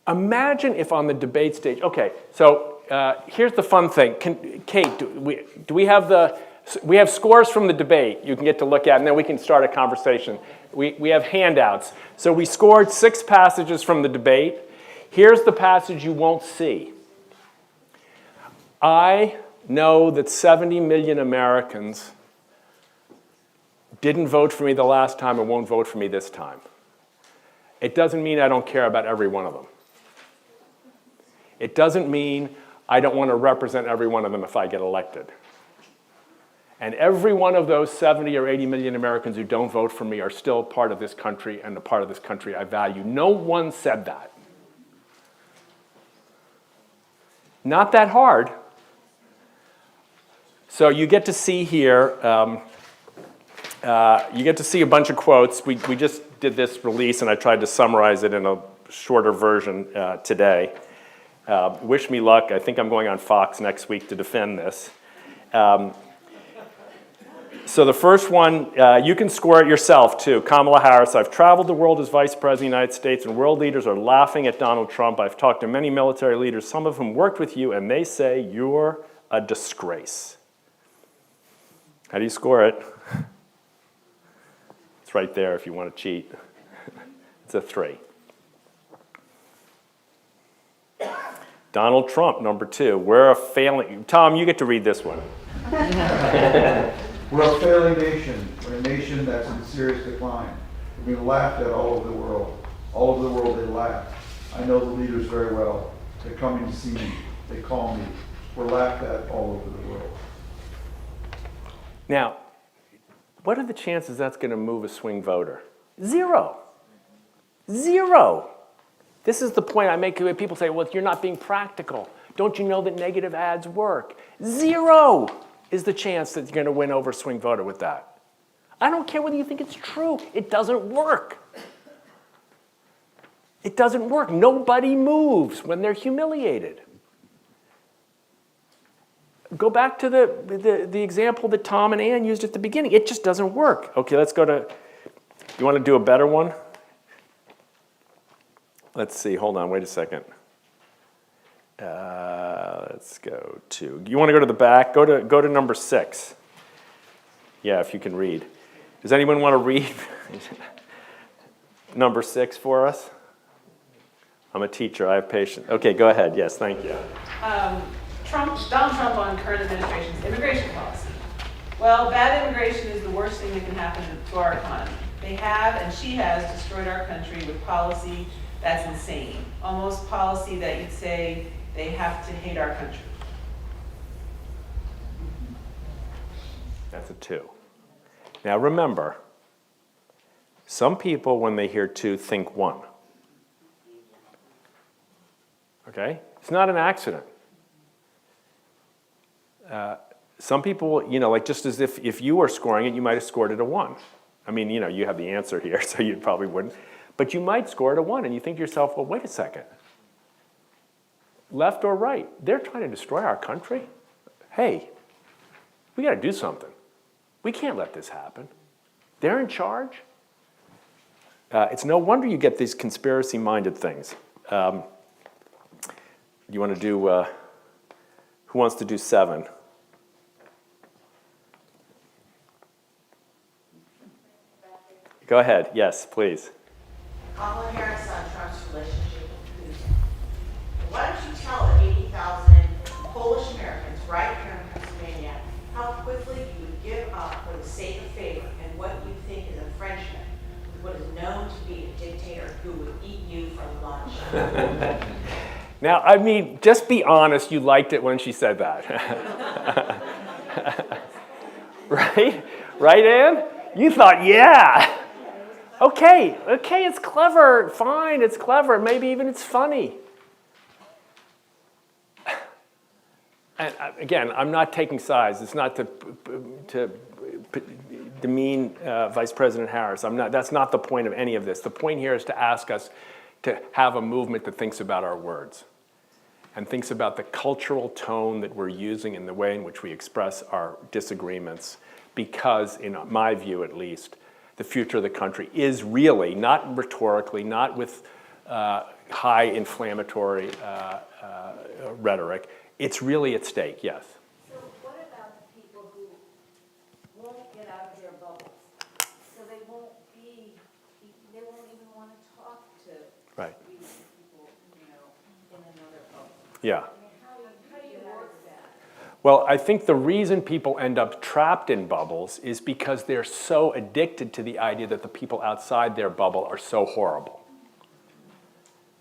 Imagine if on the debate stage, okay, so here's the fun thing. Kate, do we have scores from the debate you can get to look at, and then we can start a conversation. We have handouts. So we scored 6 passages from the debate. Here's the passage you won't see. I know that 70 million Americans didn't vote for me the last time and won't vote for me this time. It doesn't mean I don't care about every one of them. It doesn't mean I don't want to represent every one of them if I get elected. And every one of those 70 or 80 million Americans who don't vote for me are still part of this country and a part of this country I value. No one said that. Not that hard. So you get to see here, you get to see a bunch of quotes. We just did this release and I tried to summarize it in a shorter version today. Wish me luck. I think I'm going on Fox next week to defend this. So the first one, you can score it yourself too. Kamala Harris, I've traveled the world as Vice President of the United States and world leaders are laughing at Donald Trump. I've talked to many military leaders, some of whom worked with you, and they say you're a disgrace. How do you score it? It's right there if you want to cheat. It's a 3. Donald Trump, number 2. We're a failing. Tom, you get to read this one. We're a failing nation. We're a nation that's in serious decline. We've been laughed at all over the world. All over the world they laugh. I know the leaders very well. They're coming to see me. They call me. We're laughed at all over the world. Now, what are the chances that's going to move a swing voter? 0. 0. This is the point I make when people say, well, you're not being practical. Don't you know that negative ads work? 0 is the chance that you're going to win over a swing voter with that. I don't care whether you think it's true. It doesn't work. It doesn't work. Nobody moves when they're humiliated. Go back to the example that Tom and Ann used at the beginning. It just doesn't work. Okay, let's go to, you want to do a better one? Let's see, hold on, wait a second. Let's go to, you want to go to the back? Go to number 6. Yeah, if you can read. Does anyone want to read number 6 for us? I'm a teacher, I have patience. Okay, go ahead, yes, thank you. Donald Trump on current administration's immigration policy. Well, bad immigration is the worst thing that can happen to our economy. They have, and she has, destroyed our country with policy that's insane. Almost policy that you'd say they have to hate our country. That's a 2. Now remember, some people when they hear 2 think 1. Okay? It's not an accident. Some people, like just as if you were scoring it, you might have scored it a 1. I mean, you have the answer here, so you probably wouldn't. But you might score it a 1, and you think to yourself, well, wait a second. Left or right? They're trying to destroy our country? Hey, we got to do something. We can't let this happen. They're in charge. It's no wonder you get these conspiracy-minded things. You want to do, who wants to do 7? Go ahead, yes, please. Kamala Harris on Trump's relationship with Putin. Why don't you tell the 80,000 Polish Americans right here in Pennsylvania how quickly you would give up for the sake of favor and what you think is a Frenchman with what is known to be a dictator who would eat you for lunch? Now, I mean, just be honest, you liked it when she said that. Right? Right, Ann? You thought, yeah. Okay, it's clever, fine, it's clever, maybe even it's funny. And again, I'm not taking sides. It's not to demean Vice President Harris. That's not the point of any of this. The point here is to ask us to have a movement that thinks about our words and thinks about the cultural tone that we're using in the way in which we express our disagreements, because, in my view at least, the future of the country is really, not rhetorically, not with high inflammatory rhetoric, it's really at stake, yes. So what about the people who won't get out of their bubbles? So they won't even want to talk to Right. these people, in another bubble. Yeah. How do you work that? Well, I think the reason people end up trapped in bubbles is because they're so addicted to the idea that the people outside their bubble are so horrible.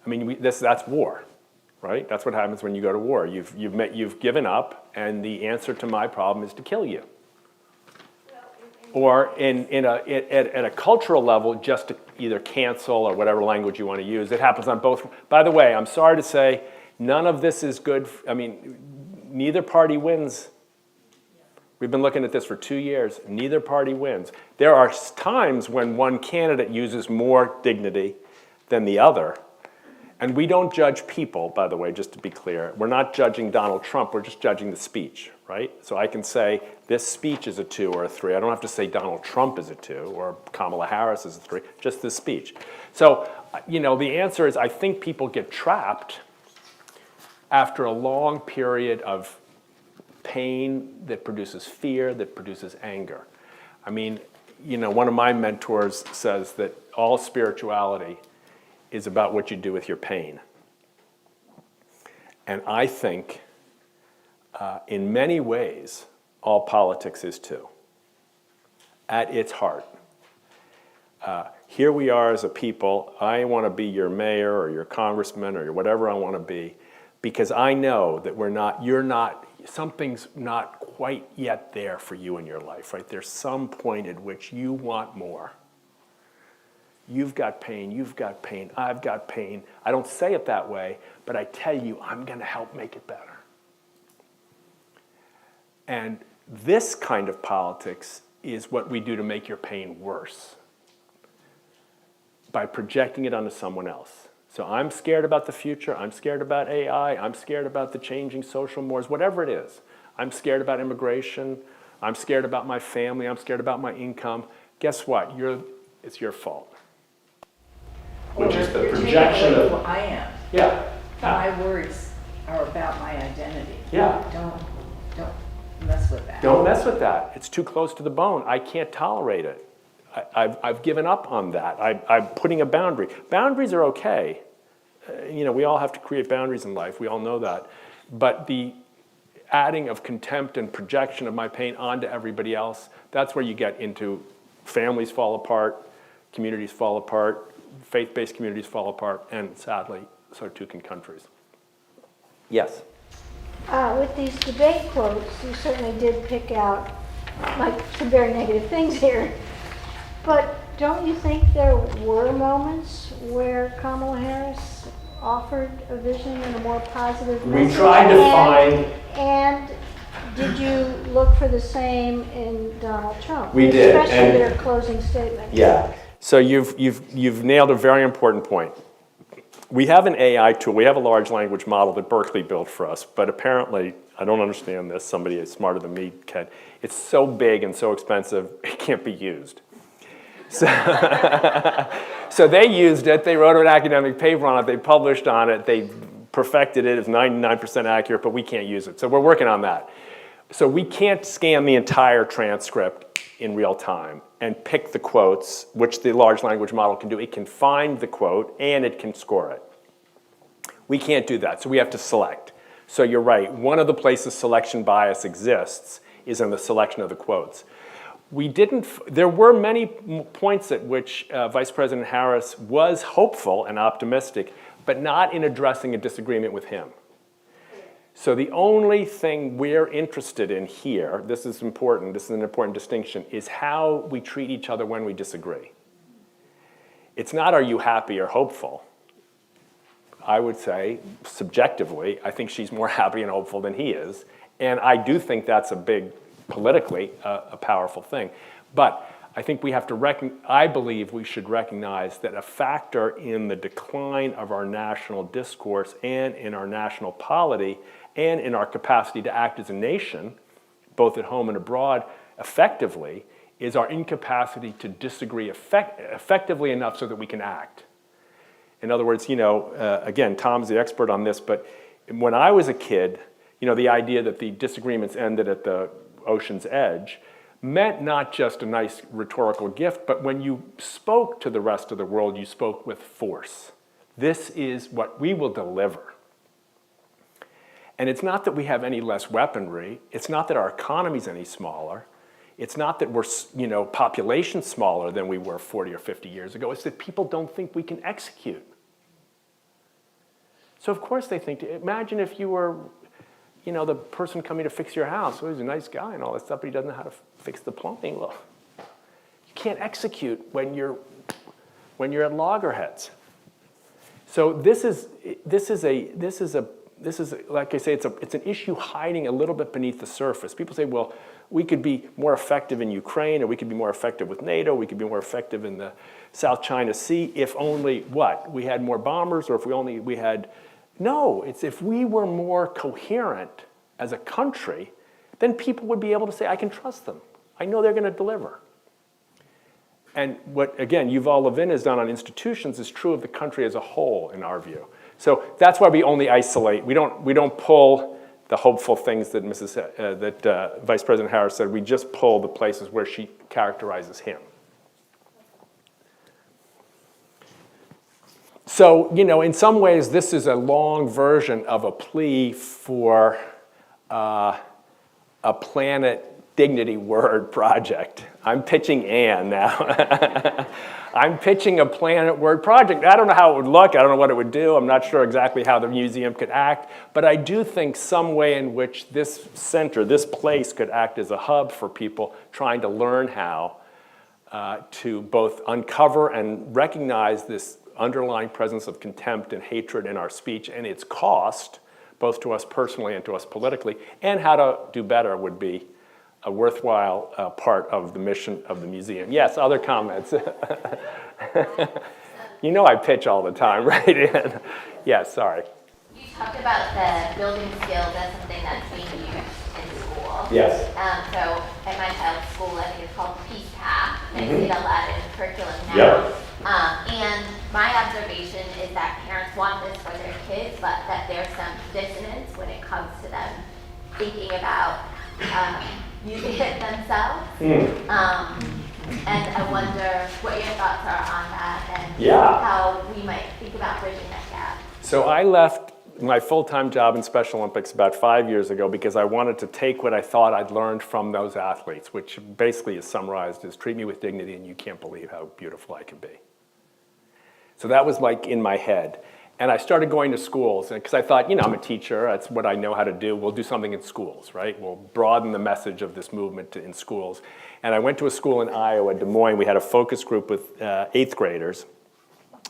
I mean, that's war, right? That's what happens when you go to war. You've given up, and the answer to my problem is to kill you. Or at a cultural level, just to either cancel or whatever language you want to use. It happens on both. By the way, I'm sorry to say, none of this is good. Neither party wins. We've been looking at this for 2 years. Neither party wins. There are times when one candidate uses more dignity than the other. And we don't judge people, by the way, just to be clear. We're not judging Donald Trump, we're just judging the speech, right? So I can say this speech is a 2 or a 3. I don't have to say Donald Trump is a 2 or Kamala Harris is a 3, just this speech. So, the answer is I think people get trapped after a long period of pain that produces fear, that produces anger. I mean, one of my mentors says that all spirituality is about what you do with your pain. And I think, in many ways, all politics is too, at its heart. Here we are as a people, I want to be your mayor or your congressman or whatever I want to be, because I know that something's not quite yet there for you in your life, right? There's some point at which you want more. You've got pain, I've got pain. I don't say it that way, but I tell you, I'm going to help make it better. And this kind of politics is what we do to make your pain worse, by projecting it onto someone else. So I'm scared about the future, I'm scared about AI, I'm scared about the changing social mores, whatever it is. I'm scared about immigration, I'm scared about my family, I'm scared about my income. Guess what? It's your fault. Which is the projection of... Who I am. Yeah. My words are about my identity. Yeah. Don't mess with that. Don't mess with that. It's too close to the bone. I can't tolerate it. I've given up on that. I'm putting a boundary. Boundaries are okay. We all have to create boundaries in life. We all know that. But the adding of contempt and projection of my pain onto everybody else, that's where you get into families fall apart, communities fall apart, faith-based communities fall apart, and sadly, so too can countries. Yes? With these debate quotes, you certainly did pick out some very negative things here. But don't you think there were moments where Kamala Harris offered a vision and a more positive message? We tried to find... And did you look for the same in Donald Trump? We did. Especially their closing statement. Yeah. So you've nailed a very important point. We have an AI tool. We have a large language model that Berkeley built for us, but apparently, I don't understand this, somebody smarter than me can. It's so big and so expensive, it can't be used. So they used it, they wrote an academic paper on it, they published on it, they perfected it, it's 99% accurate, but we can't use it. So we're working on that. So we can't scan the entire transcript in real time and pick the quotes, which the large language model can do. It can find the quote and it can score it. We can't do that, so we have to select. So you're right, one of the places selection bias exists is in the selection of the quotes. There were many points at which Vice President Harris was hopeful and optimistic, but not in addressing a disagreement with him. So the only thing we're interested in here, this is important, this is an important distinction, is how we treat each other when we disagree. It's not, are you happy or hopeful? I would say, subjectively, I think she's more happy and hopeful than he is. And I do think that's a big, politically, a powerful thing. But I think we have to I believe we should recognize that a factor in the decline of our national discourse and in our national polity and in our capacity to act as a nation, both at home and abroad, effectively, is our incapacity to disagree effectively enough so that we can act. In other words, again, Tom's the expert on this, but when I was a kid, the idea that the disagreements ended at the ocean's edge meant not just a nice rhetorical gift, but when you spoke to the rest of the world, you spoke with force. This is what we will deliver. And it's not that we have any less weaponry. It's not that our economy's any smaller. It's not that we're, population smaller than we were 40 or 50 years ago. It's that people don't think we can execute. So of course they think, imagine if you were, the person coming to fix your house. Well, he's a nice guy and all that stuff, but he doesn't know how to fix the plumbing. Well, you can't execute when you're at loggerheads. So this is like I say, it's an issue hiding a little bit beneath the surface. People say, well, we could be more effective in Ukraine, or we could be more effective with NATO, we could be more effective in the South China Sea if only, what? We had more bombers, or if we had... No, it's if we were more coherent as a country, then people would be able to say, I can trust them. I know they're going to deliver. And what, again, Yuval Levin has done on institutions is true of the country as a whole, in our view. So that's why we only isolate. We don't pull the hopeful things that Vice President Harris said. We just pull the places where she characterizes him. So, in some ways, this is a long version of a plea for a planet dignity word project. I'm pitching Anne now. I'm pitching a planet word project. I don't know how it would look. I don't know what it would do. I'm not sure exactly how the museum could act. But I do think some way in which this center, this place, could act as a hub for people trying to learn how to both uncover and recognize this underlying presence of contempt and hatred in our speech and its cost, both to us personally and to us politically, and how to do better would be a worthwhile part of the mission of the museum. Yes, other comments? I pitch all the time, right? Yes, sorry. You talked about the building skills as something that's being used in school. Yes. So at my child's school, I think it's called Peace Path. I see it a lot in curriculum now. Yep. And my observation is that parents want this for their kids, but that there's some dissonance when it comes to them thinking about using it themselves. And I wonder what your thoughts are on that and how we might think about bridging that gap. So I left my full-time job in Special Olympics about 5 years ago because I wanted to take what I thought I'd learned from those athletes, which basically is summarized as treat me with dignity and you can't believe how beautiful I can be. So that was like in my head. And I started going to schools because I thought, I'm a teacher, that's what I know how to do. We'll do something in schools, right? We'll broaden the message of this movement in schools. And I went to a school in Iowa, Des Moines. We had a focus group with 8th graders.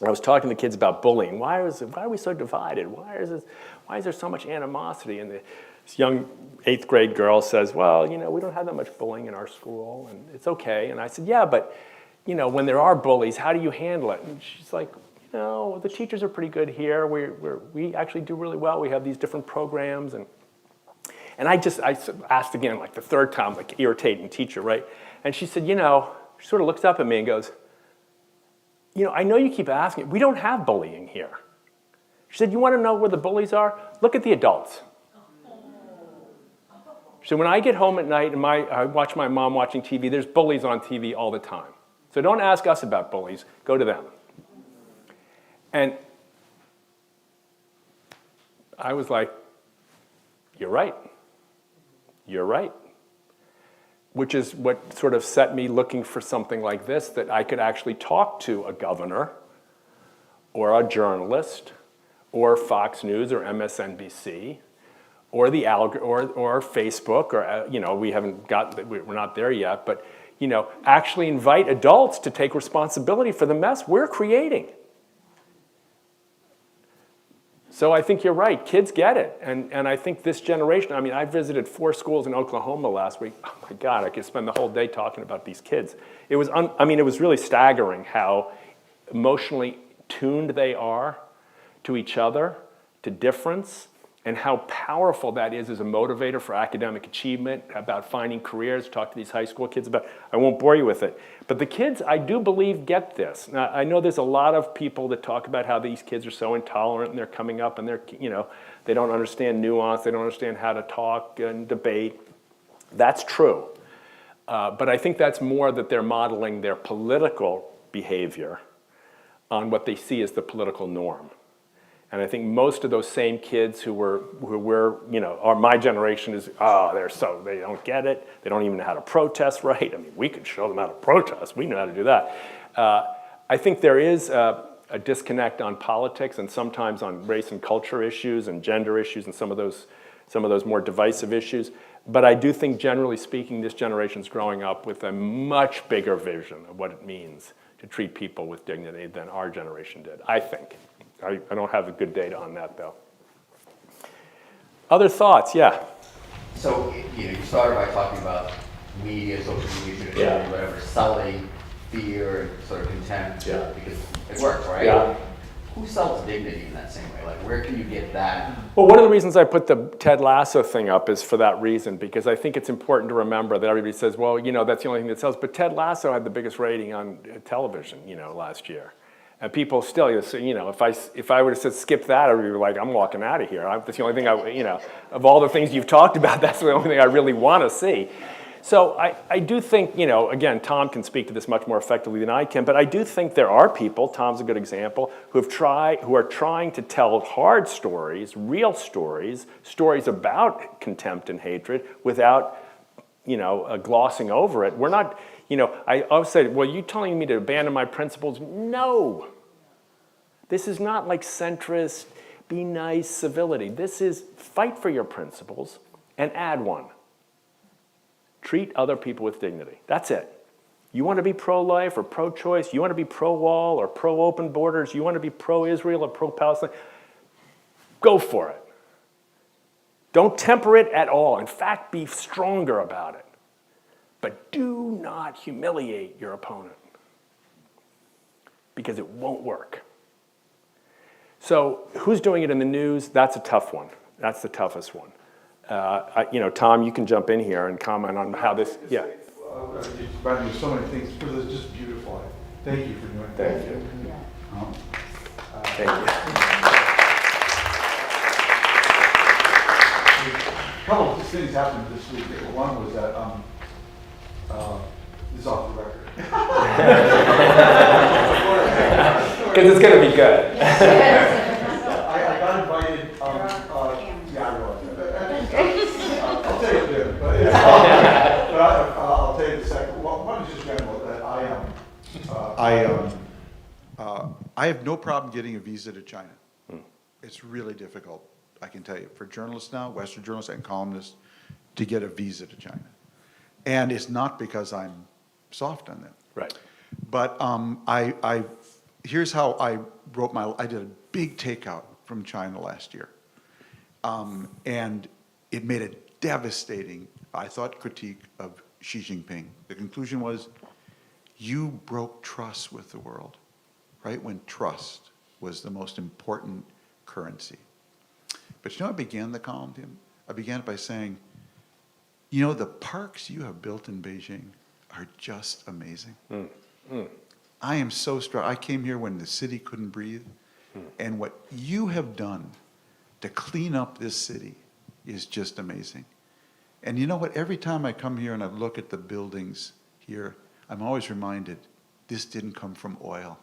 I was talking to the kids about bullying. Why are we so divided? Why is there so much animosity? And this young 8th grade girl says, well, we don't have that much bullying in our school, and it's okay. And I said, yeah, but when there are bullies, how do you handle it? And she's like, the teachers are pretty good here. We actually do really well. We have these different programs. And I asked again, like the third time, like irritating teacher, right? And she said, she sort of looks up at me and goes, I know you keep asking. We don't have bullying here. She said, you want to know where the bullies are? Look at the adults. She said, when I get home at night and I watch my mom watching TV, there's bullies on TV all the time. So don't ask us about bullies. Go to them. And I was like, you're right. You're right. Which is what sort of set me looking for something like this, that I could actually talk to a governor or a journalist or Fox News or MSNBC or or Facebook or, we haven't we're not there yet, but, actually invite adults to take responsibility for the mess we're creating. So I think you're right. Kids get it. And I think this generation, I visited 4 schools in Oklahoma last week. Oh my God, I could spend the whole day talking about these kids. It was really staggering how emotionally tuned they are to each other, to difference, and how powerful that is as a motivator for academic achievement, about finding careers. Talk to these high school kids about, I won't bore you with it. But the kids, I do believe, get this. Now, I know there's a lot of people that talk about how these kids are so intolerant and they're coming up and they don't understand nuance, they don't understand how to talk and debate. That's true. But I think that's more that they're modeling their political behavior on what they see as the political norm. And I think most of those same kids who were my generation is, they don't get it. They don't even know how to protest right. We could show them how to protest. We know how to do that. I think there is a disconnect on politics and sometimes on race and culture issues and gender issues and some of those more divisive issues. But I do think, generally speaking, this generation's growing up with a much bigger vision of what it means to treat people with dignity than our generation did, I think. I don't have a good data on that, though. Other thoughts? Yeah. So, you started by talking about media, social media, whatever, selling fear and sort of contempt because it works, right? Yeah. Who sells dignity in that same way? Like, where can you get that? Well, one of the reasons I put the Ted Lasso thing up is for that reason, because I think it's important to remember that everybody says, well, that's the only thing that sells. But Ted Lasso had the biggest rating on television, last year. And people still, if I would have said skip that, I would be like, I'm walking out of here. That's the only thing of all the things you've talked about, that's the only thing I really want to see. So I do think, you know, again, Tom can speak to this much more effectively than I can, but I do think there are people, Tom's a good example, who are trying to tell hard stories, real stories, stories about contempt and hatred without, you know, glossing over it. We're not, you know, I always say, well, you telling me to abandon my principles? No. This is not like centrist, be nice, civility. This is fight for your principles and add one. Treat other people with dignity. That's it. You want to be pro-life or pro-choice, you want to be pro-wall or pro-open borders, you want to be pro-Israel or pro-Palestine, go for it. Don't temper it at all. In fact, be stronger about it. But do not humiliate your opponent, because it won't work. So who's doing it in the news? That's a tough one. That's the toughest one. You know, Tom, you can jump in here and comment on how this, yeah. You brought me so many things, because it's just beautiful. Thank you for doing that. Thank you. Thank you. A couple of things happened this week. One was that, this is off the record. Because it's going to be good. I got invited, yeah, I was. I'll tell you later, but I'll tell you the second. One is just general, that I have no problem getting a visa to China. It's really difficult, I can tell you, for journalists now, Western journalists and columnists, to get a visa to China. And it's not because I'm soft on them. Right. But here's how I I did a big takeout from China last year. And it made a devastating, I thought, critique of Xi Jinping. The conclusion was, you broke trust with the world, right? When trust was the most important currency. But you know, I began the column, Tim? I began it by saying, you know, the parks you have built in Beijing are just amazing. I am so struck. I came here when the city couldn't breathe. And what you have done to clean up this city is just amazing. And you know what? Every time I come here and I look at the buildings here, I'm always reminded, this didn't come from oil.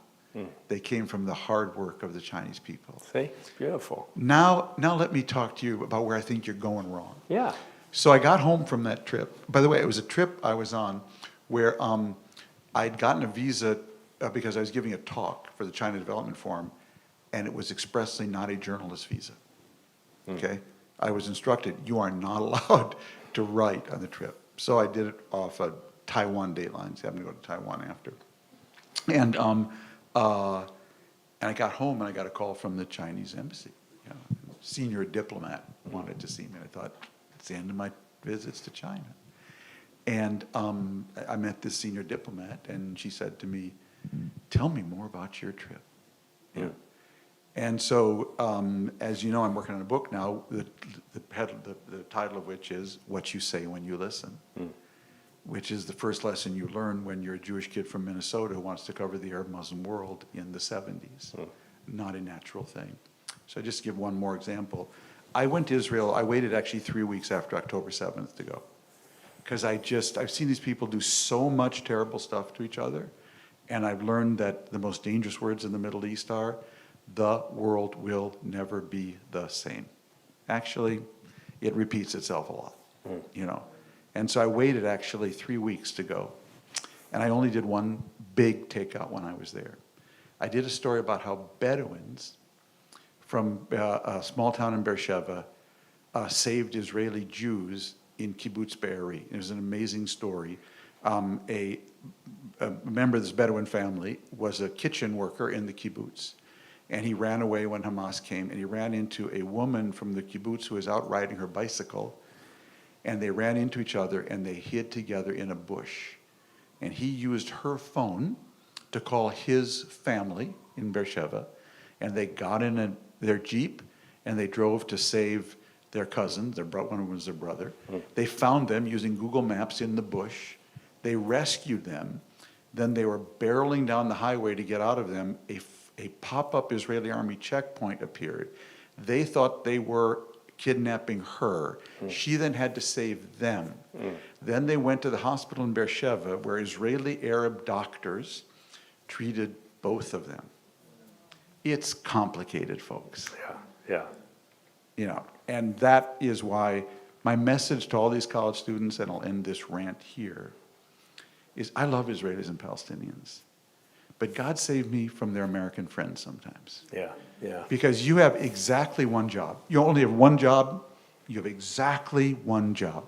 They came from the hard work of the Chinese people. See, it's beautiful. Now let me talk to you about where I think you're going wrong. Yeah. So I got home from that trip. By the way, it was a trip I was on where I'd gotten a visa because I was giving a talk for the China Development Forum, and it was expressly not a journalist visa. Okay? I was instructed, you are not allowed to write on the trip. So I did it off a Taiwan dateline, so I happened to go to Taiwan after. And I got home and I got a call from the Chinese embassy. You know, senior diplomat wanted to see me. I thought, it's the end of my visits to China. And I met this senior diplomat, and she said to me, tell me more about your trip. Yeah. And so, as you know, I'm working on a book now, the title of which is What You Say When You Listen, which is the first lesson you learn when you're a Jewish kid from Minnesota who wants to cover the Arab Muslim world in the 70s. Not a natural thing. So I just give one more example. I went to Israel, I waited actually 3 weeks after October 7th to go. Because I've seen these people do so much terrible stuff to each other, and I've learned that the most dangerous words in the Middle East are, the world will never be the same. Actually, it repeats itself a lot, you know. And so I waited actually 3 weeks to go. And I only did one big takeout when I was there. I did a story about how Bedouins from a small town in Beersheba saved Israeli Jews in Kibbutz Be'eri. It was an amazing story. A member of this Bedouin family was a kitchen worker in the kibbutz. And he ran away when Hamas came, and he ran into a woman from the kibbutz who was out riding her bicycle, and they ran into each other, and they hid together in a bush. And he used her phone to call his family in Beersheba, and they got in their Jeep, and they drove to save their cousin, one of them was their brother. They found them using Google Maps in the bush. They rescued them. Then they were barreling down the highway to get out of them. A pop-up Israeli army checkpoint appeared. They thought they were kidnapping her. She then had to save them. Then they went to the hospital in Beersheba where Israeli Arab doctors treated both of them. It's complicated, folks. Yeah. You know, and that is why my message to all these college students, and I'll end this rant here, is I love Israelis and Palestinians, but God save me from their American friends sometimes. Yeah. Because you have exactly one job. You only have one job. You have exactly one job.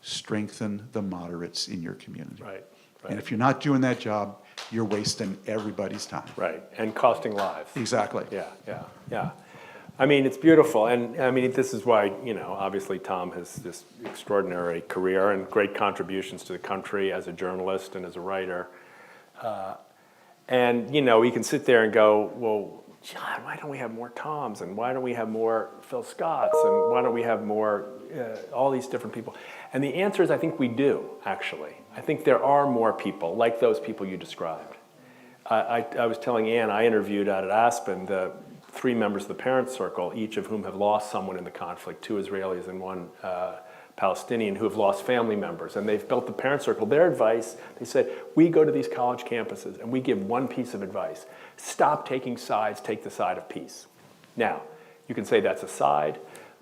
Strengthen the moderates in your community. Right. And if you're not doing that job, you're wasting everybody's time. Right, and costing lives. Exactly. Yeah. I mean, it's beautiful, and I mean, this is why, you know, obviously Tom has this extraordinary career and great contributions to the country as a journalist and as a writer. And, you know, we can sit there and go, well, John, why don't we have more Toms, and why don't we have more Phil Scotts, and why don't we have more all these different people? And the answer is, I think we do, actually. I think there are more people like those people you described. I was telling Ann, I interviewed out at Aspen the 3 members of the Parents Circle, each of whom have lost someone in the conflict, 2 Israelis and 1 Palestinian, who have lost family members. And they've built the Parents Circle. Their advice, they said, we go to these college campuses and we give one piece of advice. Stop taking sides, take the side of peace. Now, you can say that's a side,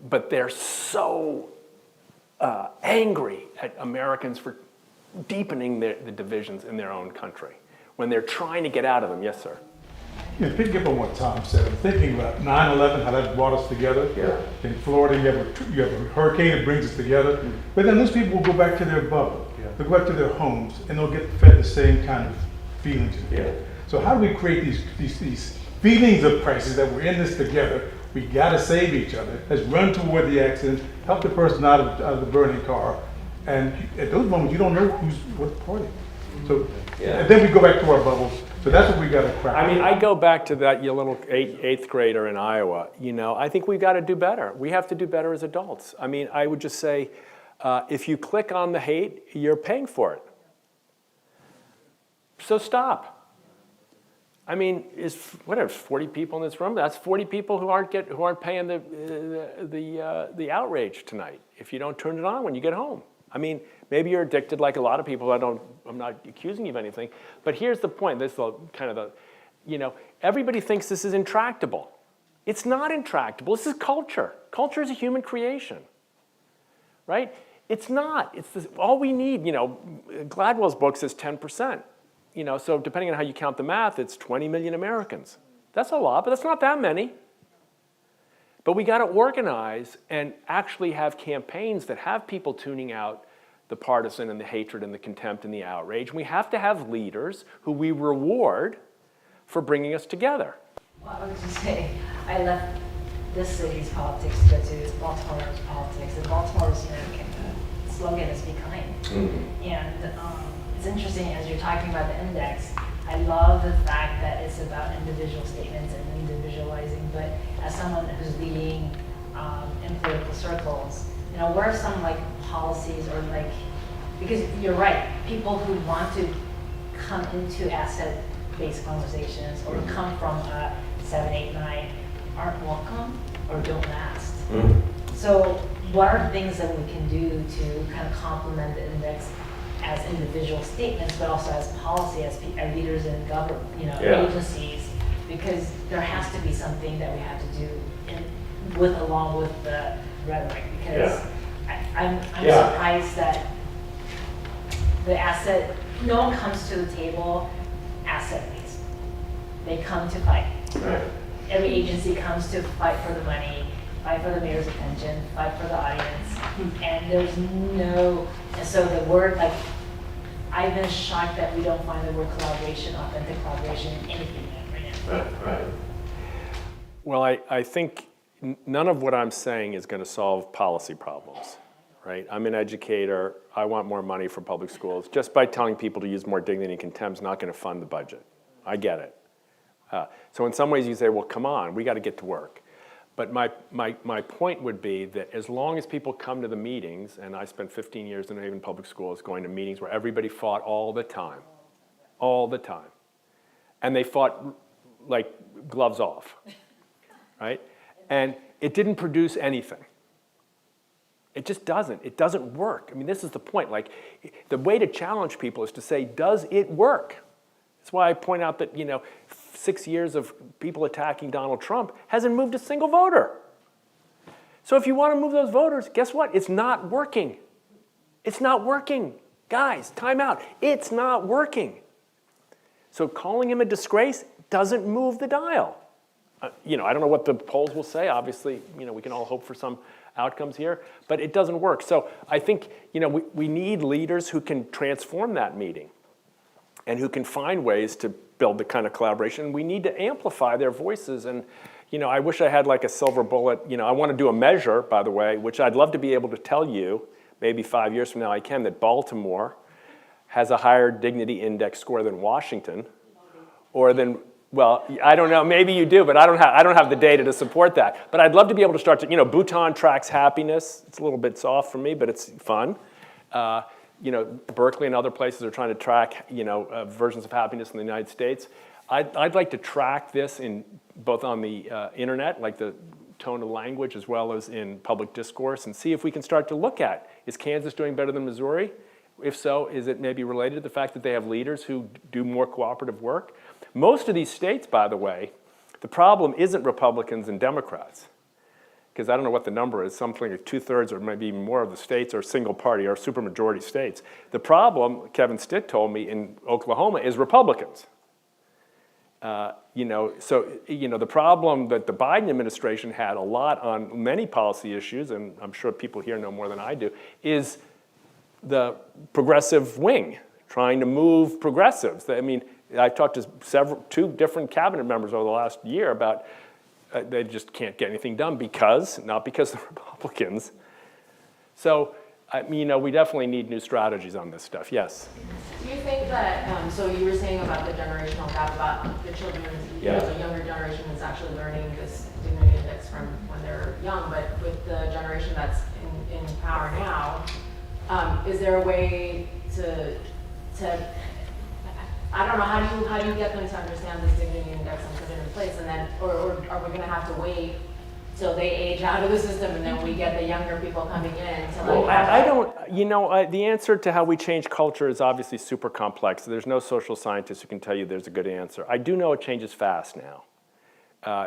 but they're so angry at Americans for deepening the divisions in their own country when they're trying to get out of them. Yes, sir. Yeah, picking up on what Tom said, I'm thinking about 9/11, how that brought us together. Yeah. In Florida, you have a hurricane that brings us together. But then those people will go back to their bubble. They'll go back to their homes, and they'll get fed the same kind of feelings. So how do we create these feelings of crisis that we're in this together? We got to save each other. Let's run toward the accident, help the person out of the burning car. And at those moments, you don't know who's what party. So, and then we go back to our bubbles. So that's what we got to crack. I mean, I go back to that your little eighth grader in Iowa. You know, I think we've got to do better. We have to do better as adults. I mean, I would just say, if you click on the hate, you're paying for it. So stop. I mean, is 40 people in this room? That's 40 people who aren't paying the outrage tonight. If you don't turn it on when you get home. I mean, maybe you're addicted like a lot of people. I'm not accusing you of anything. But here's the point. This is kind of the, you know, everybody thinks this is intractable. It's not intractable. This is culture. Culture is a human creation, right? It's not. It's this, all we need. You know, Gladwell's book says 10%. You know, so depending on how you count the math, it's 20 million Americans. That's a lot, but that's not that many. But we got to organize and actually have campaigns that have people tuning out the partisan and the hatred and the contempt and the outrage. And we have to have leaders who we reward for bringing us together. Well, I would just say, I left this city's politics to go to Baltimore's politics, and Baltimore's slogan is "Be kind." Mm-hmm. And it's interesting as you're talking about the index. I love the fact that it's about individual statements and individualizing, but as someone who's leading in political circles, you know, what are some like policies or like, because you're right, people who want to come into asset-based conversations or come from a 7, 8, 9 aren't welcome or don't last. Mm-hmm. So what are things that we can do to kind of complement the index as individual statements, but also as policy, as leaders in government, agencies, because there has to be something that we have to do along with the rhetoric. Because I'm surprised that the asset, no one comes to the table asset-based. They come to fight. Right. Every agency comes to fight for the money, fight for the mayor's attention, fight for the audience, and there's no, and so the word, like, I've been shocked that we don't find the word collaboration, authentic collaboration, anything right now. Right. Well, I think none of what I'm saying is going to solve policy problems, right? I'm an educator. I want more money for public schools. Just by telling people to use more dignity and contempt is not going to fund the budget. I get it. So in some ways you say, well, come on, we got to get to work. But my point would be that as long as people come to the meetings, and I spent 15 years in New Haven Public Schools going to meetings where everybody fought all the time, and they fought like gloves off, right? And it didn't produce anything. It just doesn't. It doesn't work. I mean, this is the point. Like, the way to challenge people is to say, does it work? That's why I point out that, 6 years of people attacking Donald Trump hasn't moved a single voter. So if you want to move those voters, guess what? It's not working. It's not working. Guys, time out. It's not working. So calling him a disgrace doesn't move the dial. I don't know what the polls will say. Obviously, we can all hope for some outcomes here, but it doesn't work. So I think, we need leaders who can transform that meeting and who can find ways to build the kind of collaboration. We need to amplify their voices. And, I wish I had like a silver bullet. I want to do a measure, by the way, which I'd love to be able to tell you, maybe 5 years from now I can, that Baltimore has a higher dignity index score than Washington, or than, well, I don't know, maybe you do, but I don't have the data to support that. But I'd love to be able to start to, Bhutan tracks happiness. It's a little bit soft for me, but it's fun. Berkeley and other places are trying to track, versions of happiness in the United States. I'd like to track this in both on the internet, like the tone of language, as well as in public discourse, and see if we can start to look at, is Kansas doing better than Missouri? If so, is it maybe related to the fact that they have leaders who do more cooperative work? Most of these states, by the way, the problem isn't Republicans and Democrats, because I don't know what the number is, something like 2/3 or maybe even more of the states are single party or supermajority states. The problem, Kevin Stitt told me, in Oklahoma is Republicans. The problem that the Biden administration had a lot on many policy issues, and I'm sure people here know more than I do, is the progressive wing trying to move progressives. I mean, I've talked to two different cabinet members over the last year about they just can't get anything done not because of the Republicans. So, we definitely need new strategies on this stuff. Yes? Do you think that, so you were saying about the generational gap, about the children, the younger generation is actually learning this dignity index from when they're young, but with the generation that's in power now, is there a way to I don't know, how do you get them to understand this dignity index and put it in place, and then, or are we going to have to wait till they age out of the system and then we get the younger people coming in to like? Well, the answer to how we change culture is obviously super complex. There's no social scientist who can tell you there's a good answer. I do know it changes fast now.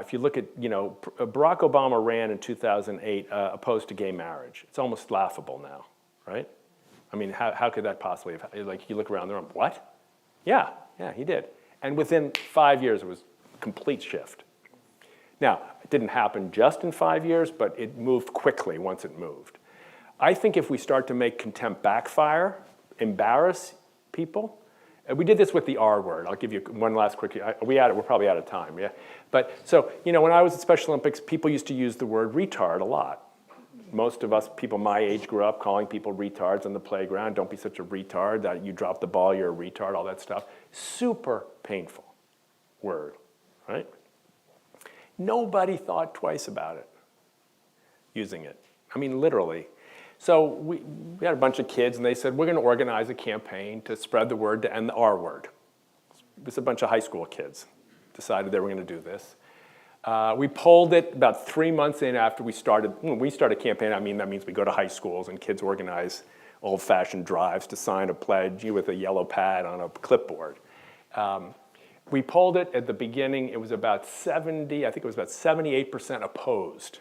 If you look at, Barack Obama ran in 2008 opposed to gay marriage. It's almost laughable now, right? I mean, how could that possibly have, like, you look around the room, what? Yeah, he did. And within 5 years, it was a complete shift. Now, it didn't happen just in 5 years, but it moved quickly once it moved. I think if we start to make contempt backfire, embarrass people, and we did this with the R word. I'll give you one last quick, we're probably out of time, yeah? But, so, when I was at Special Olympics, people used to use the word retard a lot. Most of us, people my age, grew up calling people retards on the playground. Don't be such a retard, that you drop the ball, you're a retard, all that stuff. Super painful word, right? Nobody thought twice about it, using it. I mean, literally. So we had a bunch of kids, and they said, we're going to organize a campaign to spread the word to end the R word. It was a bunch of high school kids decided they were going to do this. We polled it about 3 months in after we started. When we start a campaign, that means we go to high schools and kids organize old-fashioned drives to sign a pledge with a yellow pad on a clipboard. We polled it at the beginning. It was about 78% opposed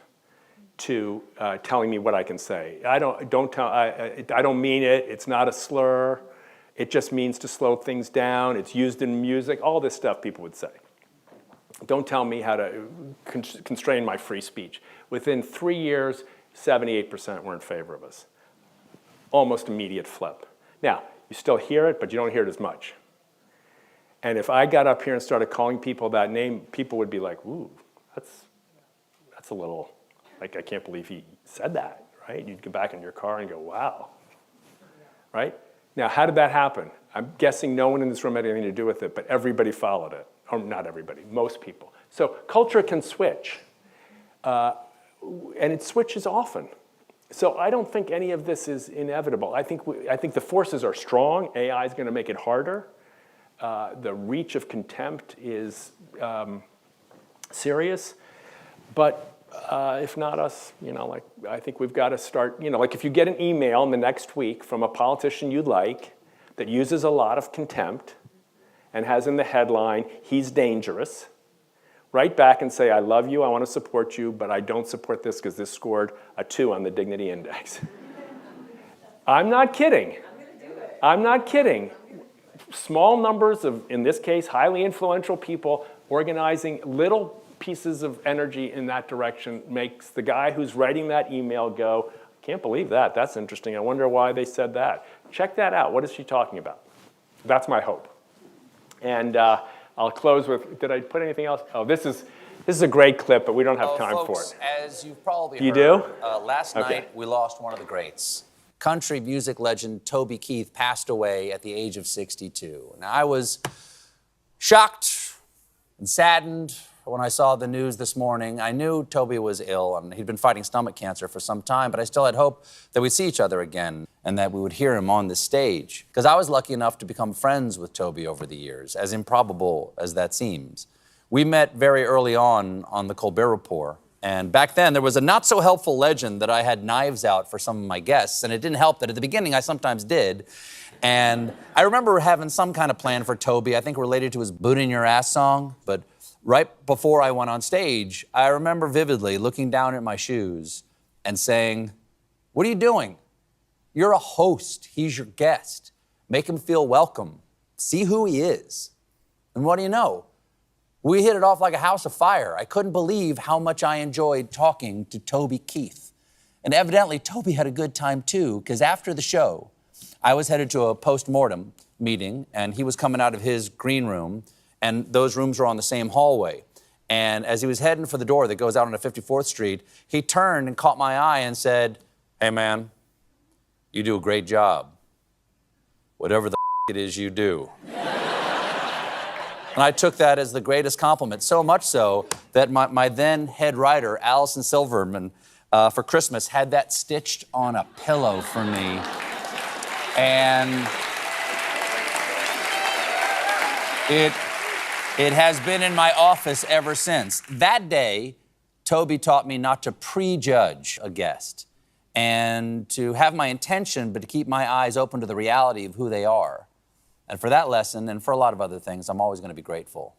to telling me what I can say. I don't mean it. It's not a slur. It just means to slow things down. It's used in music. All this stuff people would say. Don't tell me how to constrain my free speech. Within 3 years, 78% were in favor of us. Almost immediate flip. Now, you still hear it, but you don't hear it as much. And if I got up here and started calling people that name, people would be like, ooh, that's a little, like, I can't believe he said that, right? You'd go back in your car and go, wow, right? Now, how did that happen? I'm guessing no one in this room had anything to do with it, but everybody followed it. Or not everybody, most people. So culture can switch, and it switches often. So I don't think any of this is inevitable. I think the forces are strong. AI is going to make it harder. The reach of contempt is serious, but If not us, like, I think we've got to start, like if you get an email in the next week from a politician you'd like that uses a lot of contempt and has in the headline, he's dangerous, write back and say, I love you, I want to support you, but I don't support this because this scored a 2 on the Dignity Index. I'm not kidding. I'm not kidding. Small numbers of, in this case, highly influential people organizing little pieces of energy in that direction makes the guy who's writing that email go, can't believe that, that's interesting, I wonder why they said that. Check that out, what is she talking about? That's my hope. And I'll close with, did I put anything else? Oh, this is a great clip, but we don't have time for it. As you've probably You heard, do? Last night we lost one of the greats. Country music legend Toby Keith passed away at the age of 62. Now, I was shocked and saddened when I saw the news this morning. I knew Toby was ill, and he'd been fighting stomach cancer for some time, but I still had hope that we'd see each other again and that we would hear him on the stage. Because I was lucky enough to become friends with Toby over the years, as improbable as that seems. We met very early on the Colbert Report, and back then there was a not-so-helpful legend that I had knives out for some of my guests, and it didn't help that at the beginning I sometimes did. And I remember having some kind of plan for Toby, I think related to his Boot in Your Ass song, but right before I went on stage, I remember vividly looking down at my shoes and saying, what are you doing? You're a host. He's your guest. Make him feel welcome. See who he is. And what do you know? We hit it off like a house of fire. I couldn't believe how much I enjoyed talking to Toby Keith. And evidently, Toby had a good time too, because after the show, I was headed to a post-mortem meeting, and he was coming out of his green room, and those rooms were on the same hallway. And as he was heading for the door that goes out onto 54th Street, he turned and caught my eye and said, hey man, you do a great job. Whatever the it is you do. And I took that as the greatest compliment, so much so that my then head writer, Allison Silverman, for Christmas had that stitched on a pillow for me. And it has been in my office ever since. That day, Toby taught me not to prejudge a guest and to have my intention, but to keep my eyes open to the reality of who they are. And for that lesson, and for a lot of other things, I'm always going to be grateful.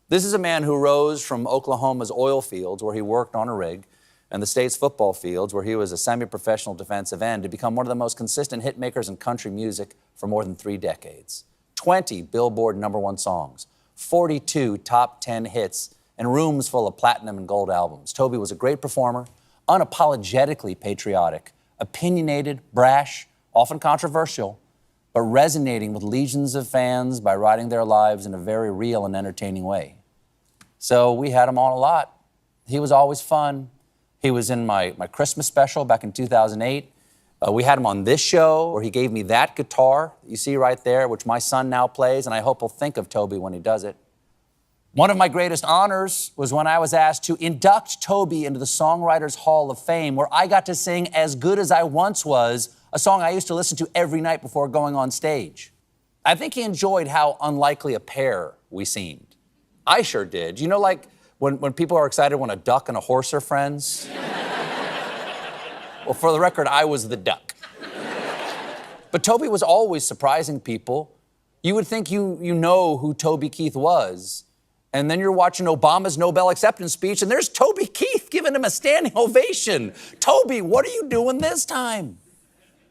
This is a man who rose from Oklahoma's oil fields, where he worked on a rig, and the state's football fields, where he was a semi-professional defensive end, to become one of the most consistent hit makers in country music for more than 3 decades. 20 Billboard #1 songs, 42 top 10 hits, and rooms full of platinum and gold albums. Toby was a great performer, unapologetically patriotic, opinionated, brash, often controversial, but resonating with legions of fans by writing their lives in a very real and entertaining way. So we had him on a lot. He was always fun. He was in my Christmas special back in 2008. We had him on this show, where he gave me that guitar you see right there, which my son now plays, and I hope he'll think of Toby when he does it. One of my greatest honors was when I was asked to induct Toby into the Songwriters Hall of Fame, where I got to sing As Good As I Once Was, a song I used to listen to every night before going on stage. I think he enjoyed how unlikely a pair we seemed. I sure did. You know, like when people are excited when a duck and a horse are friends? Well, for the record, I was the duck. But Toby was always surprising people. You would think you know who Toby Keith was, and then you're watching Obama's Nobel acceptance speech, and there's Toby Keith giving him a standing ovation. Toby, what are you doing this time?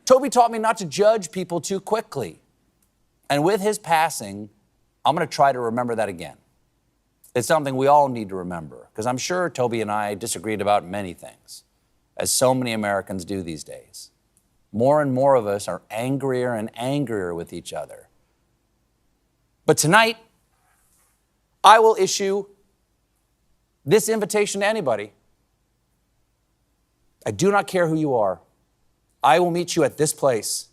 Toby taught me not to judge people too quickly. And with his passing, I'm going to try to remember that again. It's something we all need to remember, because I'm sure Toby and I disagreed about many things, as so many Americans do these days. More and more of us are angrier and angrier with each other. But tonight, I will issue this invitation to anybody. I do not care who you are. I will meet you at this place.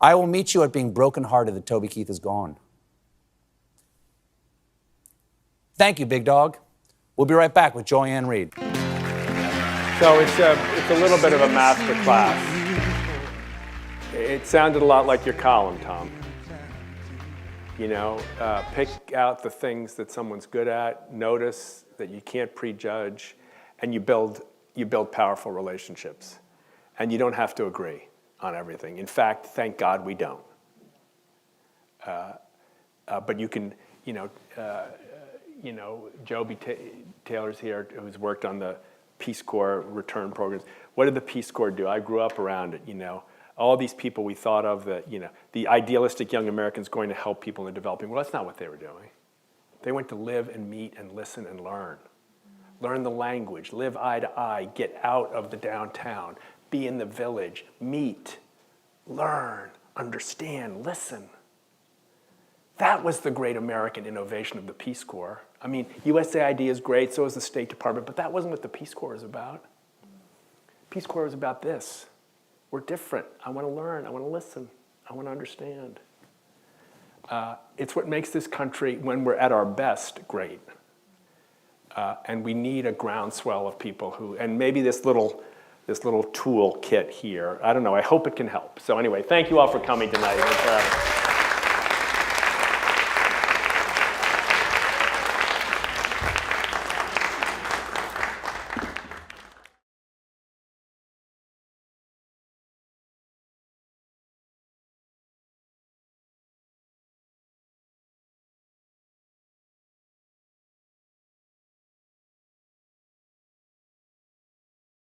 I will meet you at being brokenhearted that Toby Keith is gone. Thank you, big dog. We'll be right back with Joanne Reed. So it's a little bit of a master class. It sounded a lot like your column, Tom. You know, pick out the things that someone's good at, notice that you can't prejudge, and you build powerful relationships. And you don't have to agree on everything. In fact, thank God we don't. But you can, Joby Taylor's here, who's worked on the Peace Corps return programs. What did the Peace Corps do? I grew up around it, All these people we thought of that, the idealistic young Americans going to help people in the developing world. That's not what they were doing. They went to live and meet and listen and learn. Learn the language, live eye to eye, get out of the downtown, be in the village, meet, learn, understand, listen. That was the great American innovation of the Peace Corps. I mean, USAID is great, so is the State Department, but that wasn't what the Peace Corps was about. Peace Corps was about this. We're different. I want to learn. I want to listen. I want to understand. It's what makes this country, when we're at our best, great. And we need a groundswell of people who, and maybe this little tool kit here, I don't know, I hope it can help. So anyway, thank you all for coming tonight.